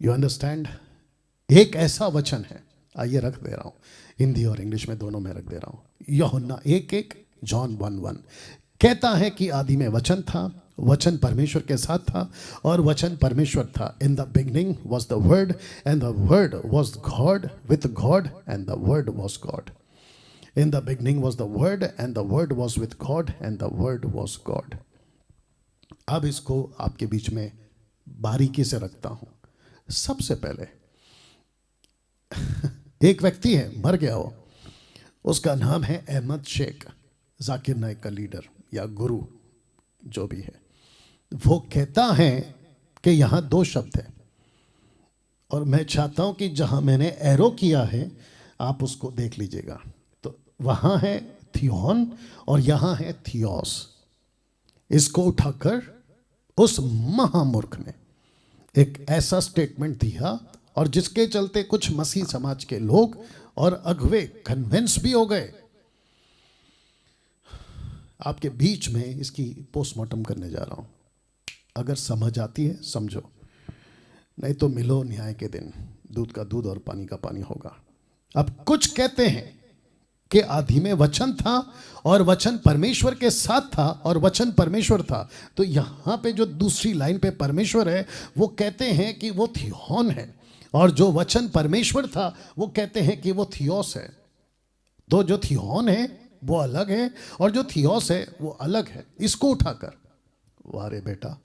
यू अंडरस्टैंड? एक ऐसा वचन है, आइए रख दे रहा हूँ, हिंदी और इंग्लिश में दोनों में रख दे रहा हूँ। यूहन्ना 1:1, जॉन 1:1 कहता है कि आदि में वचन था वचन परमेश्वर के साथ था और वचन परमेश्वर था. इन the beginning was the word and the word was God with God and the word was God. In the beginning was the word and the word was with God and the word was God. अब इसको आपके बीच में बारीकी से रखता हूं. सबसे पहले एक व्यक्ति है, मर गया हो, उसका नाम है अहमद शेख, जाकिर नाइक का लीडर या गुरु जो भी है. वो कहता है कि यहां दो शब्द हैं और मैं चाहता हूं कि जहां मैंने एरो किया है आप उसको देख लीजिएगा. तो वहां है थियोन और यहां है थियोस. इसको उठाकर उस महामूर्ख ने एक ऐसा स्टेटमेंट दिया और जिसके चलते कुछ मसीह समाज के लोग और अगुवे कन्विंस भी हो गए. आपके बीच में इसकी पोस्टमार्टम करने जा रहा हूं. अगर समझ आती है समझो, नहीं तो मिलो न्याय के दिन, दूध का दूध और पानी का पानी होगा. अब कुछ कहते हैं कि आदि में वचन था और वचन परमेश्वर के साथ था और वचन परमेश्वर था. तो यहां पे जो दूसरी लाइन पे परमेश्वर है वो कहते हैं कि वो थियोन है और जो वचन परमेश्वर था वो कहते हैं कि वो थियोस है. तो जो थियोन है वो अलग है और जो थियोस है वो अलग है. इसको उठाकर वारे बेटा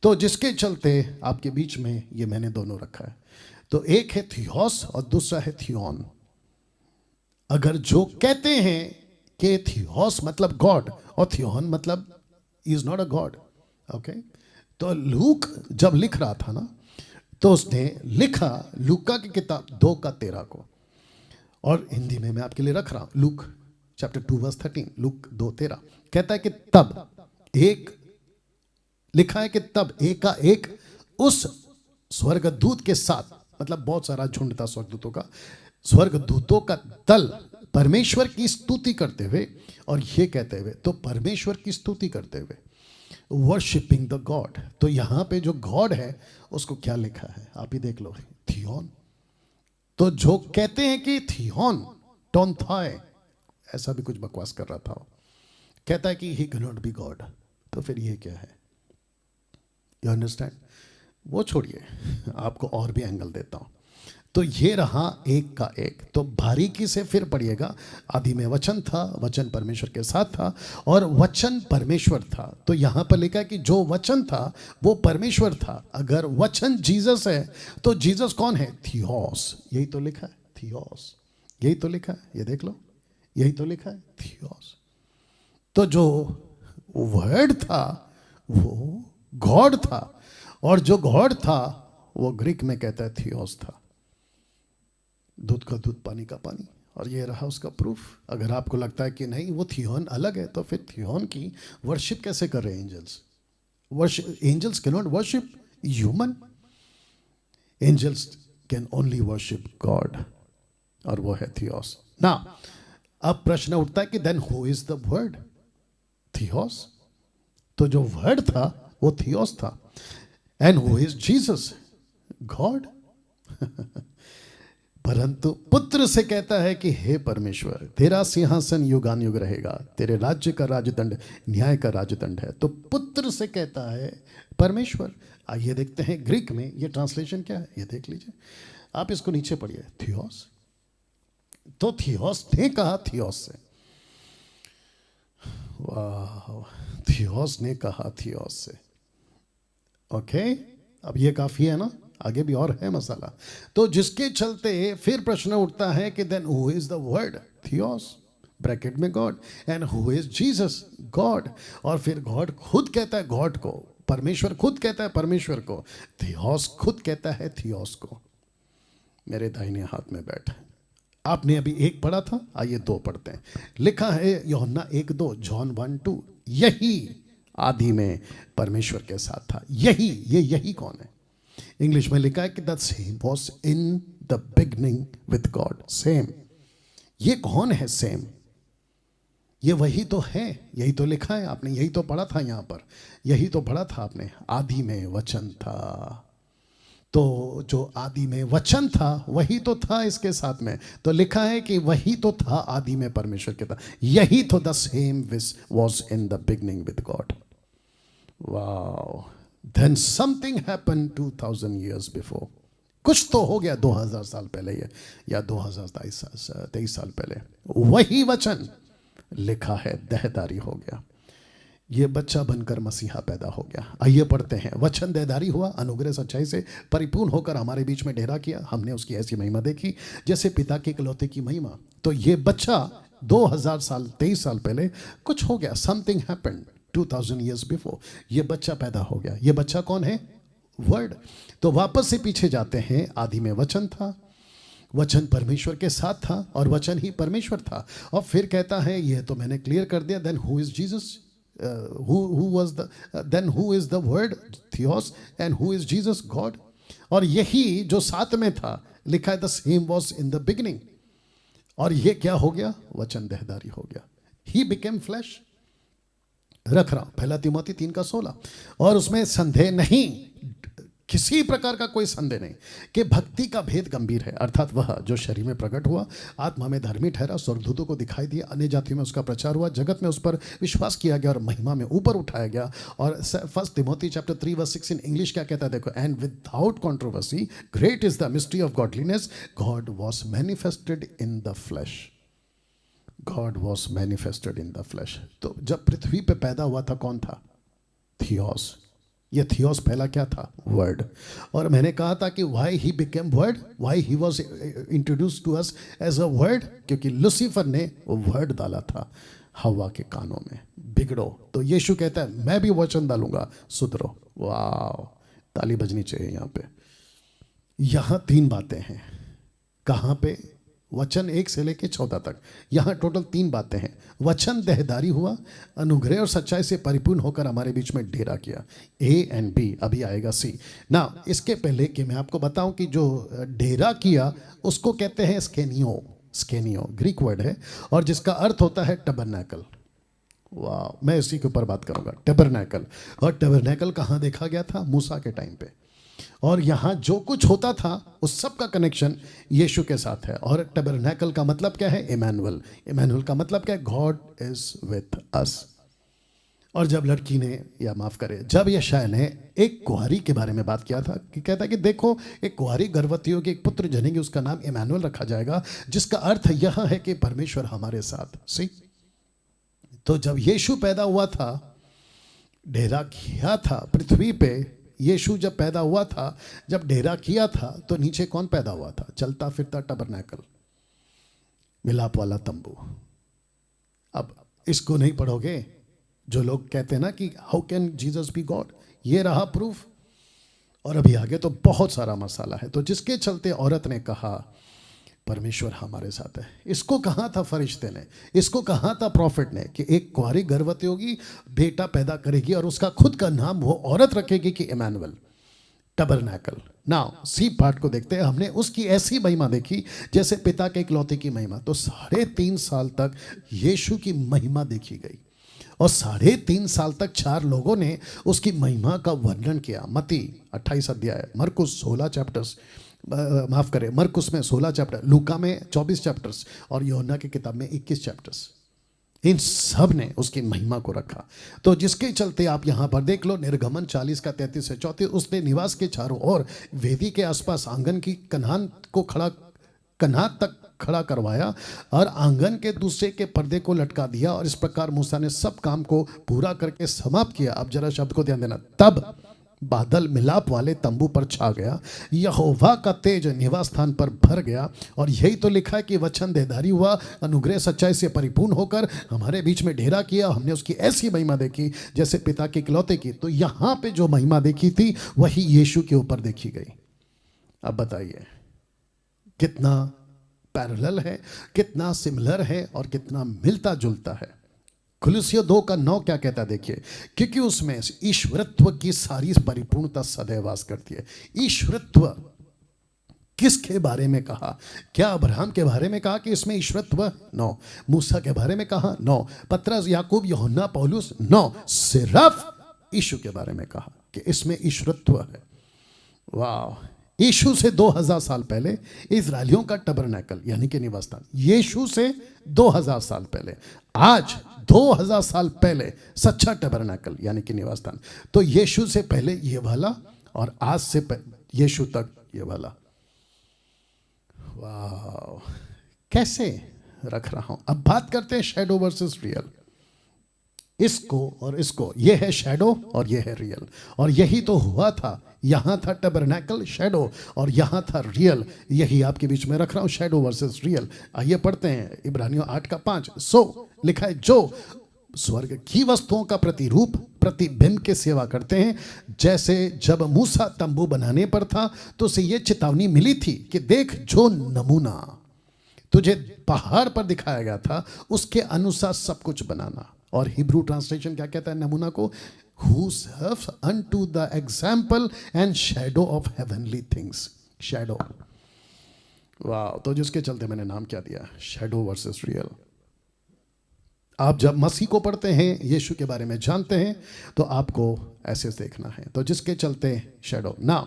तो जिसके चलते आपके बीच में ये मैंने दोनों रखा है. तो एक है थियोस और दूसरा है थियोन. अगर जो कहते हैं कि थियोस मतलब गॉड और थियोन मतलब is not a God, okay. तो लूक जब लिख रहा था ना तो उसने लिखा लूका की किताब 2:13 को, और हिंदी में मैं आपके लिए रख रहा हूं. लूक चैप्टर 2:13, लूक 2:13 कहता है कि तब एक, लिखा है कि तब एक का एक उस स्वर्गदूत के साथ, मतलब बहुत सारा झुंड था स्वर्गदूतों का, स्वर्गदूतों का दल परमेश्वर की स्तुति करते हुए, और ये कहते हुए, तो परमेश्वर की स्तुति करते हुए वर्शिपिंग द गॉड. तो यहां पे जो गॉड है उसको क्या लिखा है आप ही देख लो, थियोन. तो जो कहते हैं कि थियोन टोन थाए, ऐसा भी कुछ बकवास कर रहा था वो, कहता है कि he can not be God. तो फिर ये क्या है? You understand? वो छोड़िए, आपको और भी एंगल देता हूं. तो ये रहा एक का एक. तो बारीकी से फिर पढ़िएगा. आदि में वचन था, वचन परमेश्वर के साथ था और वचन परमेश्वर था. तो यहां पर लिखा है कि जो वचन था वो परमेश्वर था. अगर वचन जीसस है तो जीसस कौन है? थियोस. यही तो लिखा है, थियोस. यही तो लिखा है, ये देख लो, यही तो लिखा है, थियोस. तो जो वर्ड था वो गॉड था और जो गॉड था वो ग्रीक में कहता है थियोस था. दूध का दूध पानी का पानी. और ये रहा उसका प्रूफ. अगर आपको लगता है कि नहीं वो थियोन अलग है, तो फिर थियोन की वर्शिप कैसे कर रहे हैं angels? Angels can not worship human. Angels can only worship God, और वो है थियोस. ना अब प्रश्न उठता है कि then who is the word? थियोस. तो जो वर्ड था वो थियोस था. And who is Jesus? God. परंतु पुत्र से कहता है कि हे परमेश्वर, तेरा सिंहासन युगान युग रहेगा, तेरे राज्य का राजदंड न्याय का राजदंड है. तो पुत्र से कहता है परमेश्वर. आइए देखते हैं ग्रीक में ये ट्रांसलेशन क्या है, ये देख लीजिए. आप इसको नीचे पढ़िए, थियोस. तो थियोस ने कहा थियोस से, वाह, थियोस ने कहा थियोस से. ओके, अब ये काफी है ना, आगे भी और है मसाला. तो जिसके चलते फिर प्रश्न उठता है कि then who is the word? थियोस, ब्रैकेट में God. And who is Jesus? God. और फिर गॉड खुद कहता है गॉड को, परमेश्वर खुद कहता है परमेश्वर को, थियोस खुद कहता है थियोस को. मेरे दाहिने हाथ में बैठा. आपने अभी एक पढ़ा था, आइए दो पढ़ते हैं. लिखा है यूहन्ना 1:2, जॉन 1:2, यही आदि में परमेश्वर के साथ था. यही, ये यही कौन है? इंग्लिश में लिखा है कि the same was in the beginning with God. Same, ये कौन है सेम? ये वही तो है, यही तो लिखा है. आपने यही तो पढ़ा था यहां पर, यही तो पढ़ा था आपने. आदि में वचन था. तो जो आदि में वचन था वही तो था इसके साथ में. तो लिखा है कि वही तो था आदि में परमेश्वर के था. यही तो the same which was in the beginning with God. Wow, then something happen 2000 years before. कुछ तो हो गया 2000 साल पहले या 2023 साल पहले। वही वचन लिखा है देहधारी हो गया, ये बच्चा बनकर मसीहा पैदा हो गया। आइए पढ़ते हैं। वचन देहधारी हुआ, अनुग्रह सच्चाई से परिपूर्ण होकर हमारे बीच में डेरा किया, हमने उसकी ऐसी महिमा देखी जैसे पिता के इकलौते की महिमा। तो ये बच्चा 2000 साल 23 साल पहले कुछ हो गया, समथिंग हैपेंड 2000 years बिफोर। ये बच्चा पैदा हो गया। ये बच्चा कौन है? वर्ड। तो वापस से पीछे जाते हैं। आदि में वचन था, वचन परमेश्वर के साथ था और वचन ही परमेश्वर था। और फिर कहता है, ये तो मैंने क्लियर कर दिया, then who is Jesus, who is the word, theos, and who is Jesus, God। और यही जो साथ में था लिखा है, the same was in the beginning। और ये क्या हो गया? वचन देहधारी हो गया, he became flesh। रख रहा हूं पहला तिमोथी 3:16। और उसमें संदेह नहीं, किसी प्रकार का कोई संदेह नहीं कि भक्ति का भेद गंभीर है, अर्थात वह जो शरीर में प्रकट हुआ, आत्मा में धर्मी ठहरा, स्वर्गदूतों को दिखाई दिया, अन्य जातियों में उसका प्रचार हुआ, जगत में उस पर विश्वास किया गया और महिमा में ऊपर उठाया गया। और 1 तिमोथी चैप्टर 3:6 इन इंग्लिश क्या कहता है देखो, and without controversy great is the mystery of godliness, God was manifested in the flash. God was manifested in the flash. तो जब पृथ्वी पे पैदा हुआ था कौन था? थियोस। ये थियोस पहला क्या था? वर्ड। और मैंने कहा था कि why he became word, why he was introduced to us as a word, क्योंकि लूसीफर ने वो वर्ड डाला था हवा के कानों में, बिगड़ो। तो यीशु कहता है मैं भी वचन डालूंगा, सुधरो। वाह, ताली बजनी चाहिए यहाँ पे। यहाँ 3 बातें हैं। कहाँ पे? वचन 1 से लेके 14 तक, यहाँ टोटल 3 बातें हैं। वचन देहधारी हुआ, अनुग्रह और सच्चाई से परिपूर्ण होकर हमारे बीच में डेरा किया। A and B, अभी आएगा C ना। इसके पहले कि मैं आपको बताऊं कि जो डेरा किया उसको कहते हैं स्केनियो। स्केनियो ग्रीक वर्ड है और जिसका अर्थ होता है टबरनैकल। वाह, मैं इसी के ऊपर बात करूंगा, टबरनैकल। और टबरनैकल कहाँ देखा गया था? मूसा के टाइम पे। और यहाँ जो कुछ होता था उस सब का कनेक्शन यीशु के साथ है। और टबरनैकल का मतलब क्या है? इमैनुअल। इमैनुअल का मतलब क्या है? God is with us. और जब लड़की ने, या माफ करे, जब यशायाह ने एक कुंवारी के बारे में बात किया था कि कहता है कि देखो एक कुंवारी गर्भवती होगी, एक पुत्र जनेगी, उसका नाम इमैनुअल रखा जाएगा, जिसका अर्थ यह है कि परमेश्वर हमारे साथ। सी, तो जब यीशु पैदा हुआ था, डेरा किया था पृथ्वी पे, यीशु जब पैदा हुआ था, जब डेरा किया था, तो नीचे कौन पैदा हुआ था? चलता फिरता टबरनैकल, मिलाप वाला तंबू। अब इसको नहीं पढ़ोगे, जो लोग कहते हैं ना कि how can Jesus B God, ये रहा प्रूफ। और अभी आगे तो बहुत सारा मसाला है। तो जिसके चलते औरत ने कहा परमेश्वर हमारे साथ है, इसको कहा था फरिश्ते ने, इसको कहा था प्रॉफिट ने कि एक कुंवारी गर्भवती होगी, बेटा पैदा करेगी और उसका खुद का नाम वो औरत रखेगी कि इमैनुअल, टबरनैकल। नाउ सी पार्ट को देखते हैं। हमने उसकी ऐसी महिमा देखी जैसे पिता के इकलौते की महिमा। तो 3.5 साल तक यीशु की महिमा देखी गई और 3.5 साल तक 4 लोगों ने उसकी महिमा का वर्णन किया। मत्ती 28 अध्याय, मरकुस 16 चैप्टर्स, माफ करें, मरकुस में 16 चैप्टर, लूका में 24 चैप्टर्स और यूहन्ना की किताब में 21 चैप्टर्स। इन सब ने उसकी महिमा को रखा। तो जिसके चलते आप यहां पर देख लो, निर्गमन 40 का 33 से 34, उसने निवास के चारों ओर वेदी के आसपास आंगन की कनान को कनात तक खड़ा करवाया और आंगन के दूसरे के पर्दे को लटका दिया। और इस प्रकार मूसा ने सब काम को पूरा करके समाप्त किया। अब जरा शब्द को ध्यान देना। तब बादल मिलाप वाले तंबू पर छा गया, यहोवा का तेज निवास स्थान पर भर गया। और यही तो लिखा है कि वचन देहधारी हुआ, अनुग्रह सच्चाई से परिपूर्ण होकर हमारे बीच में डेरा किया, हमने उसकी ऐसी महिमा देखी जैसे पिता के इकलौते की। तो यहाँ पे जो महिमा देखी थी वही यीशु के ऊपर देखी गई। अब बताइए कितना पैरेलल है, कितना सिमिलर है और कितना मिलता जुलता है। कुलुस्सियों 2:9 क्या कहता है देखिए, क्योंकि उसमें ईश्वरत्व की सारी परिपूर्णता सदैव वास करती है। ईश्वरत्व किसके बारे में कहा? क्या अब्राहम के बारे में कहा कि इसमें ईश्वरत्व? नो। मूसा के बारे में कहा? नो। पतरस, याकूब, यूहन्ना, पौलुस? नो। सिर्फ यीशु के बारे में कहा कि इसमें ईश्वरत्व है। वाह, यीशु से 2000 साल पहले इजरायलियों का टबरनैकल यानी कि निवासस्थान, यीशु से 2000 साल पहले, आज 2000 साल पहले सच्चा टबरनैकल यानी कि निवासस्थान। तो यीशु से पहले ये वाला और आज से यीशु तक ये वाला। वाह, कैसे रख रहा हूं। अब बात करते हैं शैडो वर्सेस रियल। इसको और इसको, ये है शैडो और ये है रियल, और यही तो हुआ था। यहां था टबरनैकल शैडो और यहां था रियल। यही आपके बीच में रख रहा हूं, शैडो वर्सेस रियल। आइए पढ़ते हैं इब्रानियों 8:5। सो लिखा है, जो स्वर्ग की वस्तुओं का प्रतिरूप प्रतिबिंब के सेवा करते हैं, जैसे जब मूसा तंबू बनाने पर था तो उसे यह चेतावनी मिली थी कि देख, जो नमूना तुझे पहाड़ पर दिखाया गया था उसके अनुसार सब कुछ बनाना। और हिब्रू ट्रांसलेशन क्या कहता है नमूना को? Who serves unto the example and shadow of heavenly things. Shadow. वाह, तो जिसके चलते मैंने नाम क्या दिया, शैडो वर्सेस रियल। आप जब मसीह को पढ़ते हैं, यीशु के बारे में जानते हैं, तो आपको ऐसे देखना है। तो जिसके चलते शैडो ना,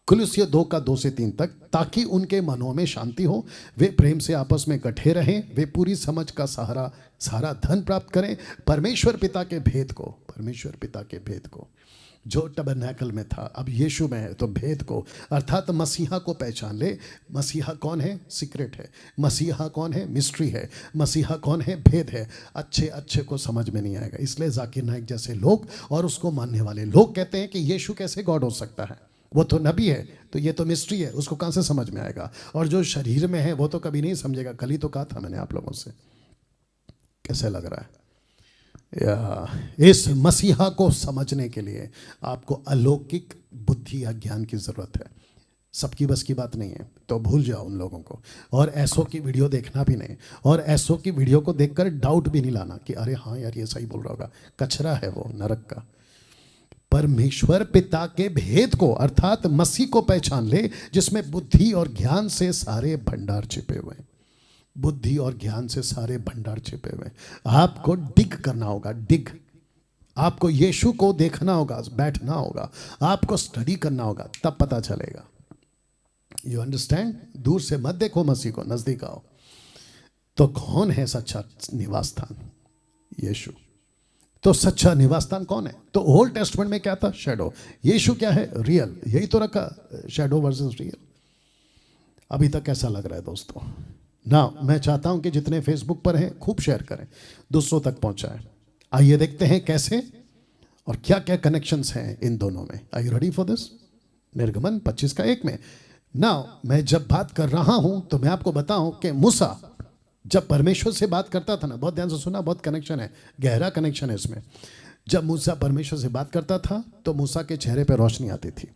कुलुस्सियों 2:2-3 तक, ताकि उनके मनों में शांति हो, वे प्रेम से आपस में गठे रहें, वे पूरी समझ का सारा धन प्राप्त करें, परमेश्वर पिता के भेद को जो टबरनैकल में था अब यीशु में है, तो भेद को अर्थात मसीहा को पहचान ले। मसीहा कौन है? सीक्रेट है। मसीहा कौन है? मिस्ट्री है। मसीहा कौन है? भेद है। अच्छे को समझ में नहीं आएगा। इसलिए जाकिर नाइक जैसे लोग और उसको मानने वाले लोग कहते हैं कि यीशु कैसे गॉड हो सकता है, वो तो नबी है, तो ये तो मिस्ट्री है, उसको कहाँ से समझ में आएगा। और जो शरीर में है वो तो कभी नहीं समझेगा। कल ही तो कहा था मैंने आप लोगों से। कैसे लग रहा है? इस मसीहा को समझने के लिए आपको अलौकिक बुद्धि या ज्ञान की जरूरत है। सबकी बस की बात नहीं है, तो भूल जाओ उन लोगों को। और ऐसों की वीडियो देखना भी नहीं, और ऐसों की वीडियो को देखकर डाउट भी नहीं लाना कि अरे हाँ यार ये सही बोल रहा होगा। कचरा है वो, नरक का। परमेश्वर पिता के भेद को अर्थात मसीह को पहचान ले, जिसमें बुद्धि और ज्ञान से सारे भंडार छिपे हुए हैं। बुद्धि और ज्ञान से सारे भंडार छिपे हुए। आपको डिग करना होगा, डिग। आपको यीशु को देखना होगा, बैठना होगा, आपको स्टडी करना होगा, तब पता चलेगा। You understand? दूर से मत देखो मसीह को, नजदीक आओ। तो कौन है सच्चा निवास स्थान? यीशु। तो सच्चा निवास स्थान कौन है? तो ओल्ड टेस्टमेंट में क्या था? शैडो। यीशु क्या है? रियल। यही तो रखा, शैडो वर्सेस रियल। अभी तक कैसा लग रहा है दोस्तों? ना, मैं चाहता हूं कि जितने फेसबुक पर हैं खूब शेयर करें, दूसरों तक पहुंचाएं। आइए देखते हैं कैसे और क्या क्या कनेक्शंस हैं इन दोनों में। Are you ready for this? निर्गमन 25:1 में ना, मैं जब बात कर रहा हूं तो मैं आपको बताऊं कि मूसा जब परमेश्वर से बात करता था ना, बहुत ध्यान से सुना, बहुत कनेक्शन है, गहरा कनेक्शन है इसमें। जब मूसा परमेश्वर से बात करता था तो मूसा के चेहरे पर रोशनी आती थी।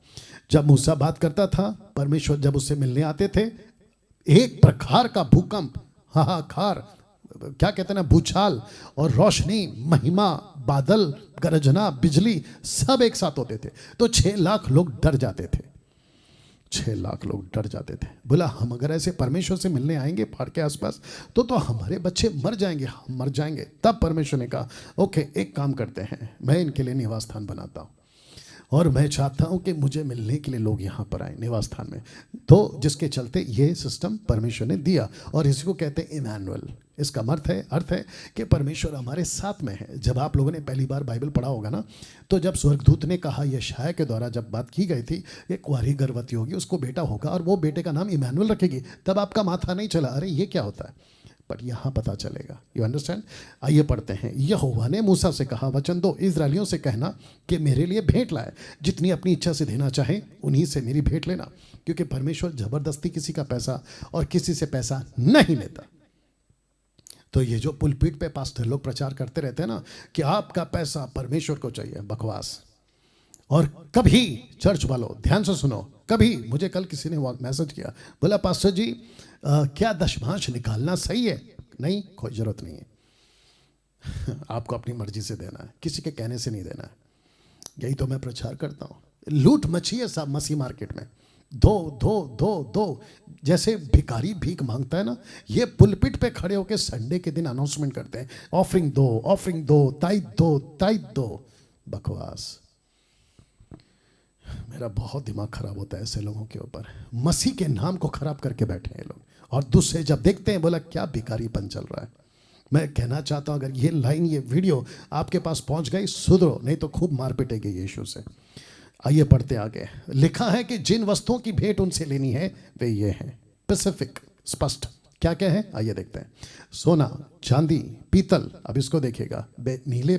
जब मूसा बात करता था, परमेश्वर जब उससे मिलने आते थे, एक प्रकार का भूकंप, हाहाकार, क्या कहते हैं ना, भूचाल और रोशनी, महिमा, बादल, गरजना, बिजली सब एक साथ होते थे। तो 6 लाख लोग डर जाते थे। 6 लाख लोग डर जाते थे। बोला हम अगर ऐसे परमेश्वर से मिलने आएंगे पहाड़ के आसपास तो हमारे बच्चे मर जाएंगे, हम मर जाएंगे। तब परमेश्वर ने कहा ओके, एक काम करते हैं, मैं इनके लिए निवास स्थान बनाता हूँ और मैं चाहता हूं कि मुझे मिलने के लिए लोग यहां पर आए निवास स्थान में। तो जिसके चलते ये सिस्टम परमेश्वर ने दिया, और इसी को कहते हैं इमैनुअल। इसका अर्थ है कि परमेश्वर हमारे साथ में है। जब आप लोगों ने पहली बार बाइबल पढ़ा होगा ना, तो जब स्वर्गदूत ने कहा, यशायाह के द्वारा जब बात की गई थी, एक कुंवारी गर्भवती होगी, उसको बेटा होगा और वो बेटे का नाम इमैनुअल रखेगी, तब आपका माथा नहीं चला अरे ये क्या होता है, बट यहां पता चलेगा। You understand? आइए पढ़ते हैं। यहोवा ने मूसा से कहा, वचन दो इस्राएलियों से कहना कि मेरे लिए भेंट लाए, जितनी अपनी इच्छा से देना चाहे उन्हीं से मेरी भेंट लेना, क्योंकि परमेश्वर जबरदस्ती किसी का पैसा और किसी से पैसा नहीं लेता। तो ये जो पुलपीट पे पास्टर लोग प्रचार करते रहते हैं ना कि आपका पैसा परमेश्वर को चाहिए, बकवास। और कभी चर्च वालों ध्यान से सुनो, कभी मुझे कल किसी ने मैसेज किया, बोला पास्टर जी क्या दशमांश निकालना सही है? नहीं, कोई जरूरत नहीं है। आपको अपनी मर्जी से देना है, किसी के कहने से नहीं देना है। यही तो मैं प्रचार करता हूँ। लूट मची है सब मसीह मार्केट में। दो जैसे भिखारी भीख मांगता है ना, ये पुलपिट पे खड़े होकर संडे के दिन अनाउंसमेंट करते हैं, ऑफरिंग दो, ताइद दो। बकवास। मेरा बहुत दिमाग खराब होता है ऐसे लोगों के ऊपर। मसीह के नाम को खराब करके बैठे हैं लोग, और दूसरे जब देखते हैं बोला क्या भिखारीपन चल रहा है। मैं कहना चाहता हूं, अगर ये लाइन, ये वीडियो आपके पास पहुंच गई, सुधरो, नहीं तो खूब मार पिटेगी यीशु से। आइए पढ़ते आगे। लिखा है कि जिन वस्तुओं की भेंट उनसे लेनी है वे ये हैं, स्पेसिफिक, स्पष्ट। क्या क्या है आइए देखते हैं। सोना, चांदी, पीतल, अब इसको देखिएगा, नीले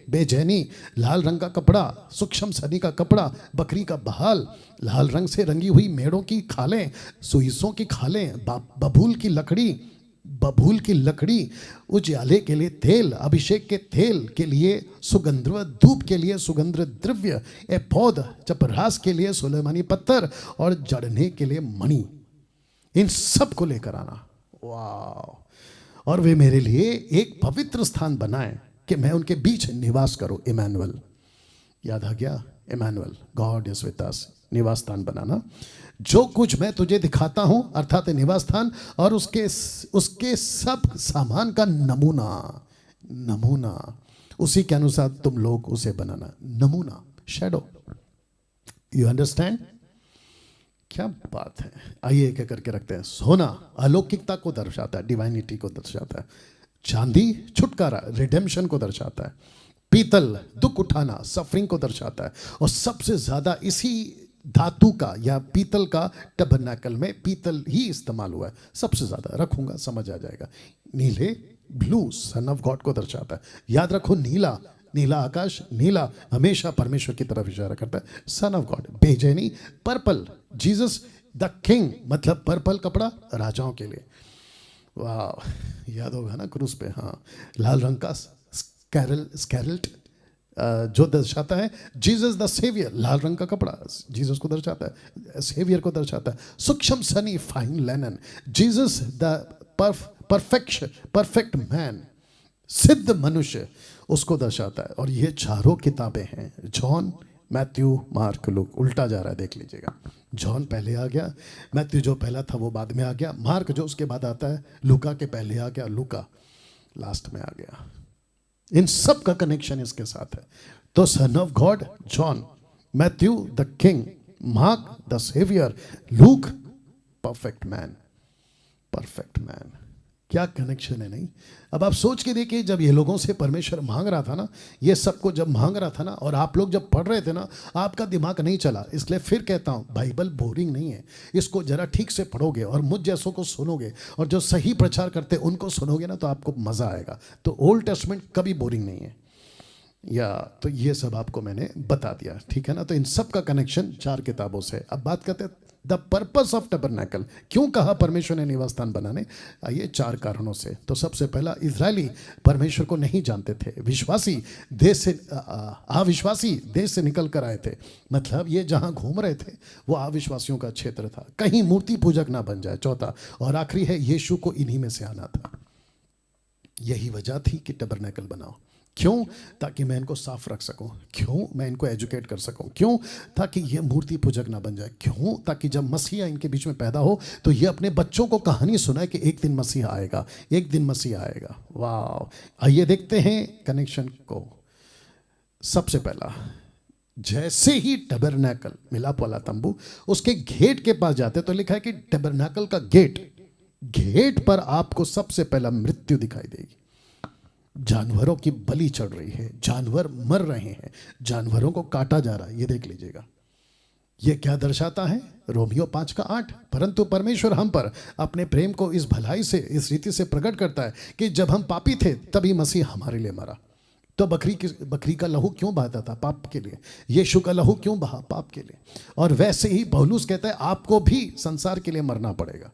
बेचैनी, लाल रंग का कपड़ा, सूक्ष्म सनी का कपड़ा, बकरी का बहाल, लाल रंग से रंगी हुई मेढ़ों की खालें, सुइसों की खालें, बबूल की लकड़ी, उजाले के लिए तेल, अभिषेक के तेल के लिए सुगंध, धूप के लिए सुगंध द्रव्य, एपोद, चपरास के लिए सुलेमानी पत्थर, और जड़ने के लिए मणि, इन सब को लेकर आना। वाह! और वे मेरे लिए एक पवित्र स्थान बनाए कि मैं उनके बीच निवास करूं। इमैनुअल, याद आ गया? Immanuel, God is with us. निवास स्थान बनाना। जो कुछ मैं तुझे दिखाता हूं, अर्थात निवास स्थान और उसके सब सामान का नमूना उसी के अनुसार तुम लोग उसे बनाना। नमूना, शैडो। You understand? क्या बात है। आइए एक एक करके रखते हैं। सोना अलौकिकता को दर्शाता है, डिवाइनिटी को दर्शाता है। चांदी छुटकारा, रिडेम्पशन को दर्शाता है। पीतल दुख उठाना, सफरिंग को दर्शाता है। और सबसे ज्यादा इसी धातु का या पीतल का टबरनैकल में पीतल ही इस्तेमाल हुआ है सबसे ज्यादा। रखूंगा, समझ आ जाएगा। नीले, ब्लू, सन ऑफ गॉड को दर्शाता है। याद रखो, नीला आकाश, नीला हमेशा परमेश्वर की तरफ इशारा करता है, सन ऑफ गॉड। बेचैनी, पर्पल, जीसस द किंग, मतलब पर्पल कपड़ा राजाओं के लिए। वाह, याद होगा ना क्रूस पे। हाँ, लाल रंग का स्कैरल्ट जो दर्शाता है जीसस द सेवियर, लाल रंग का कपड़ा जीसस को दर्शाता है, सेवियर को दर्शाता है। सूक्ष्म Sunny, fine Lennon, Jesus the perfect man, सिद्ध मनुष्य, उसको दर्शाता है। और ये चारों किताबें हैं, जॉन, मैथ्यू, मार्क, लूक। उल्टा जा रहा है, देख लीजिएगा। जॉन पहले आ गया, मैथ्यू जो पहला था वो बाद में आ गया, मार्क जो उसके बाद आता है, लूका के पहले आ गया, लूका लास्ट में आ गया। इन सब का कनेक्शन इसके साथ है। तो son of God John, Matthew the king, Mark the saviour, Luke perfect man. क्या कनेक्शन है। नहीं, अब आप सोच के देखिए, जब ये लोगों से परमेश्वर मांग रहा था ना, ये सबको जब मांग रहा था ना, और आप लोग जब पढ़ रहे थे ना, आपका दिमाग नहीं चला। इसलिए फिर कहता हूं, बाइबल बोरिंग नहीं है। इसको जरा ठीक से पढ़ोगे और मुझ जैसों को सुनोगे और जो सही प्रचार करते उनको सुनोगे ना, तो आपको मजा आएगा। तो ओल्ड टेस्टमेंट कभी बोरिंग नहीं है। या तो ये सब आपको मैंने बता दिया, ठीक है ना। तो इन सब का कनेक्शन 4 किताबों से। अब बात करते हैं द पर्पस ऑफ टबरनैकल, क्यों कहा परमेश्वर ने निवास स्थान बनाने। आइए 4 कारणों से। तो सबसे पहला, इजरायली परमेश्वर को नहीं जानते थे। अविश्वासी देश से निकल कर आए थे, मतलब ये जहां घूम रहे थे वो अविश्वासियों का क्षेत्र था। कहीं मूर्ति पूजक ना बन जाए। चौथा और आखिरी है, यीशु को इन्हीं में से आना था। यही वजह थी कि टबरनैकल बनाओ। क्यों? ताकि मैं इनको साफ रख सकूं। क्यों? मैं इनको एजुकेट कर सकूं। क्यों? ताकि ये मूर्ति पूजक ना बन जाए। क्यों? ताकि जब मसीहा इनके बीच में पैदा हो तो ये अपने बच्चों को कहानी सुनाए कि एक दिन मसीहा आएगा, एक दिन मसीहा आएगा। वाह! आइए देखते हैं कनेक्शन को। सबसे पहला, जैसे ही टबरनैकल, मिलाप वाला तंबू, उसके गेट के पास जाते तो लिखा है कि टबरनैकल का गेट पर आपको सबसे पहला मृत्यु दिखाई देगी। जानवरों की बलि चढ़ रही है, जानवर मर रहे हैं, जानवरों को काटा जा रहा है। ये देख लीजिएगा। ये क्या दर्शाता है? रोमियो 5:8। परंतु परमेश्वर हम पर अपने प्रेम को इस भलाई से, इस रीति से प्रकट करता है कि जब हम पापी थे तभी मसीह हमारे लिए मरा। तो बकरी का लहू क्यों बहाता था? पाप के लिए। यीशु का लहू क्यों बहा? पाप के लिए। और वैसे ही पौलुस कहता है आपको भी संसार के लिए मरना पड़ेगा।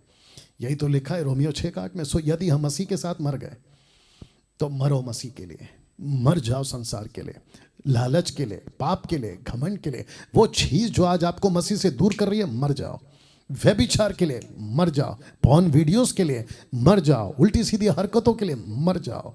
यही तो लिखा है रोमियो 6:8 में। सो यदि हम मसीह के साथ मर गए तो मरो मसीह के लिए, मर जाओ संसार के लिए, लालच के लिए, पाप के लिए, घमंड के लिए, वो चीज जो आज आपको मसीह से दूर कर रही है, मर जाओ। व्यभिचार के लिए मर जाओ, पॉर्न वीडियोस के लिए मर जाओ, उल्टी सीधी हरकतों के लिए मर जाओ।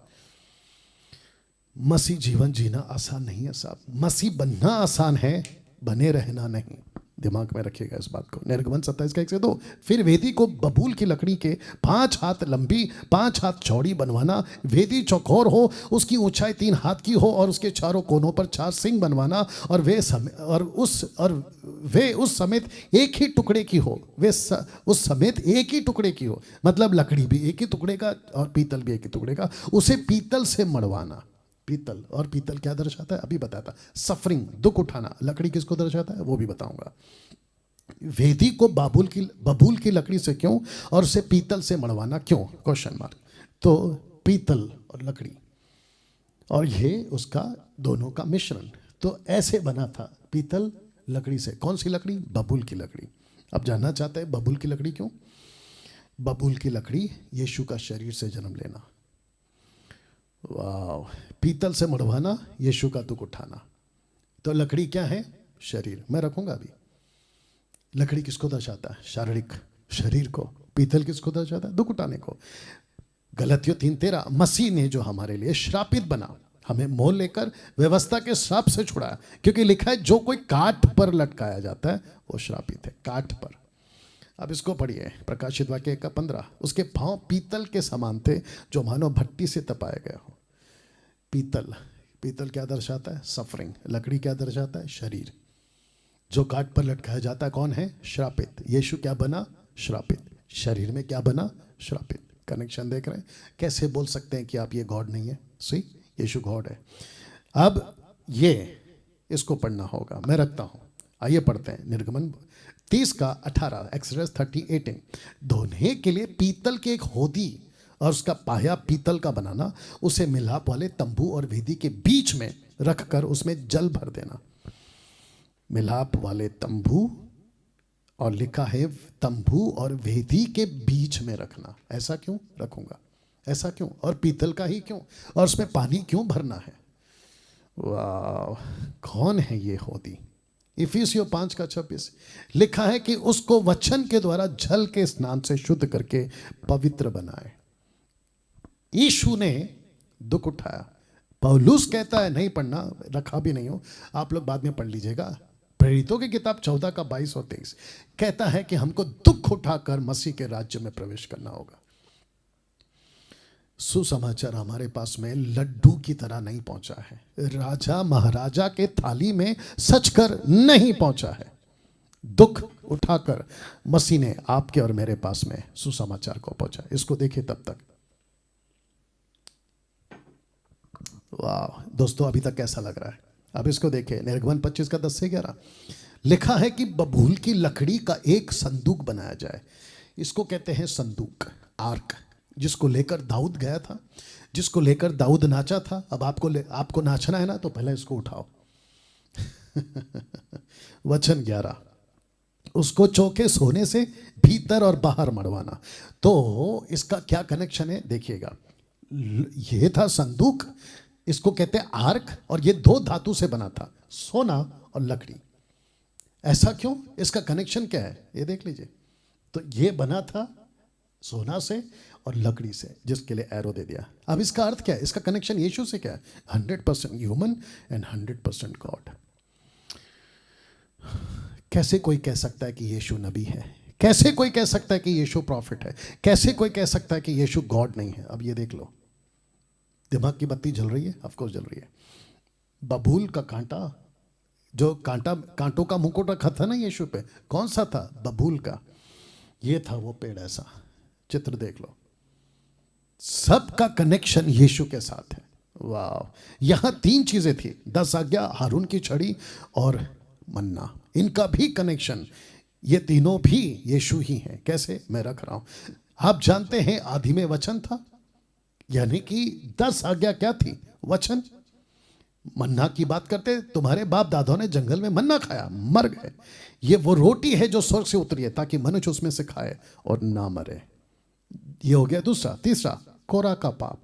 मसीह जीवन जीना आसान नहीं है साहब। मसीह बनना आसान है, बने रहना नहीं। दिमाग में रखिएगा इस बात को। निर्गमन 27:1-2। फिर वेदी को बबूल की लकड़ी के 5 हाथ लंबी 5 हाथ चौड़ी बनवाना, वेदी चौकोर हो, उसकी ऊंचाई 3 हाथ की हो और उसके चारों कोनों पर 4 सिंग बनवाना, और वे उस समेत एक ही टुकड़े की हो। उस समेत एक ही टुकड़े की हो, मतलब लकड़ी भी एक ही टुकड़े का और पीतल भी एक ही टुकड़े का। उसे पीतल से मड़वाना। पीतल, और पीतल क्या दर्शाता है अभी बताता। सफरिंग, दुख उठाना। लकड़ी किसको दर्शाता है वो भी बताऊंगा। वेदी को बबूल की लकड़ी से क्यों और उसे पीतल से मड़वाना क्यों, क्वेश्चन मार्क। तो पीतल और लकड़ी, और ये उसका दोनों का मिश्रण। तो ऐसे बना था पीतल लकड़ी से। कौन सी लकड़ी? बबूल की लकड़ी। अब जानना चाहते हैं बबूल की लकड़ी क्यों? बबूल की लकड़ी यीशु का शरीर से जन्म लेना। वाह। पीतल से मड़वाना, यीशु का दुख उठाना। तो लकड़ी क्या है? शरीर। मैं रखूंगा अभी। लकड़ी किसको दर्शाता है? शारीरिक शरीर को। पीतल किसको दर्शाता है? दुख उठाने को। गलतियों 3:13, मसीह ने जो हमारे लिए श्रापित बना, हमें मोल लेकर व्यवस्था के श्राप से छुड़ाया, क्योंकि लिखा है जो कोई काठ पर लटकाया जाता है वो श्रापित है। काठ पर। अब इसको पढ़िए, प्रकाशित वाक्य 1:15। उसके पांव पीतल के समान थे, जो मानो भट्टी से तपाए गए हो। पीतल, पीतल क्या दर्शाता है? सफरिंग। लकड़ी क्या दर्शाता है? शरीर। जो काठ पर लटकाया जाता है कौन है? श्रापित। यीशु क्या बना? श्रापित। शरीर में क्या बना? श्रापित। कनेक्शन देख रहे हैं? कैसे बोल सकते हैं कि आप ये गॉड नहीं है? सी, यीशु गॉड है। अब ये इसको पढ़ना होगा, मैं रखता हूं। आइए पढ़ते हैं निर्गमन 30:18, एक्सोडस 30:18। धोने के लिए पीतल के एक होदी और उसका पाया पीतल का बनाना, उसे मिलाप वाले तंबू और वेदी के बीच में रखकर उसमें जल भर देना। मिलाप वाले तंबू, और लिखा है तंबू और वेदी के बीच में रखना। ऐसा क्यों रखूंगा? ऐसा क्यों? और पीतल का ही क्यों? और उसमें पानी क्यों भरना है? वाह, कौन है ये होदी? इफिसियों 5:26 लिखा है कि उसको वचन के द्वारा जल के स्नान से शुद्ध करके पवित्र बनाए। यीशु ने दुख उठाया। पौलुस कहता है, नहीं पढ़ना, रखा भी नहीं हो, आप लोग बाद में पढ़ लीजिएगा। प्रेरितों की किताब 14:22 और 23 कहता है कि हमको दुख उठाकर मसीह के राज्य में प्रवेश करना होगा। सुसमाचार हमारे पास में लड्डू की तरह नहीं पहुंचा है, राजा महाराजा के थाली में सचकर नहीं पहुंचा है। दुख उठाकर मसीह ने आपके और मेरे पास में सुसमाचार को पहुंचा। इसको देखिए तब तक। वाह दोस्तों, अभी तक कैसा लग रहा है? अब इसको देखिए, निर्गमन 25:10-11 लिखा है कि बबूल की लकड़ी का एक संदूक बनाया जाए। इसको कहते हैं संदूक, आर्क, जिसको लेकर दाऊद गया था, जिसको लेकर दाऊद नाचा था। अब आपको नाचना है ना, तो पहले इसको उठाओ। वचन 11, उसको चौके सोने से भीतर और बाहर मड़वाना। तो इसका क्या कनेक्शन है देखिएगा। ये था संदूक, इसको कहते हैं आर्क, और ये 2 धातु से बना था, सोना और लकड़ी। ऐसा क्यों? इसका कनेक्शन क्या है ये देख लीजिए। तो ये बना था सोना से और लकड़ी से, जिसके लिए एरो दे दिया। अब इसका अर्थ क्या है? इसका कनेक्शन यीशु से क्या है? 100% ह्यूमन एंड 100% गॉड। कैसे कोई कह सकता है कि यीशु नबी है? कैसे कोई कह सकता है कि यीशु प्रॉफिट है? कैसे कोई कह सकता है कि यीशु गॉड नहीं है? अब ये देख लो, दिमाग की बत्ती जल रही है? ऑफकोर्स जल रही है। बबूल का कांटा, जो कांटों का मुकुट रखा था ना यीशु पे, कौन सा था? बबूल का। ये था वो पेड़। ऐसा चित्र देख लो, सबका कनेक्शन यीशु के साथ है। वाह, यहां 3 चीजें थी, 10 आज्ञा, हारून की छड़ी और मन्ना। इनका भी कनेक्शन, ये तीनों भी यीशु ही हैं। कैसे? मैं रख रहा हूं। आप जानते हैं आदि में वचन था, यानी कि 10 आज्ञा क्या थी? वचन। मन्ना की बात करते, तुम्हारे बाप दादाओं ने जंगल में मन्ना खाया, मर गए। ये वो रोटी है जो स्वर्ग से उतरी है, ताकि मनुष्य उसमें से खाए और ना मरे। ये हो गया दूसरा। तीसरा, कोरा का पाप।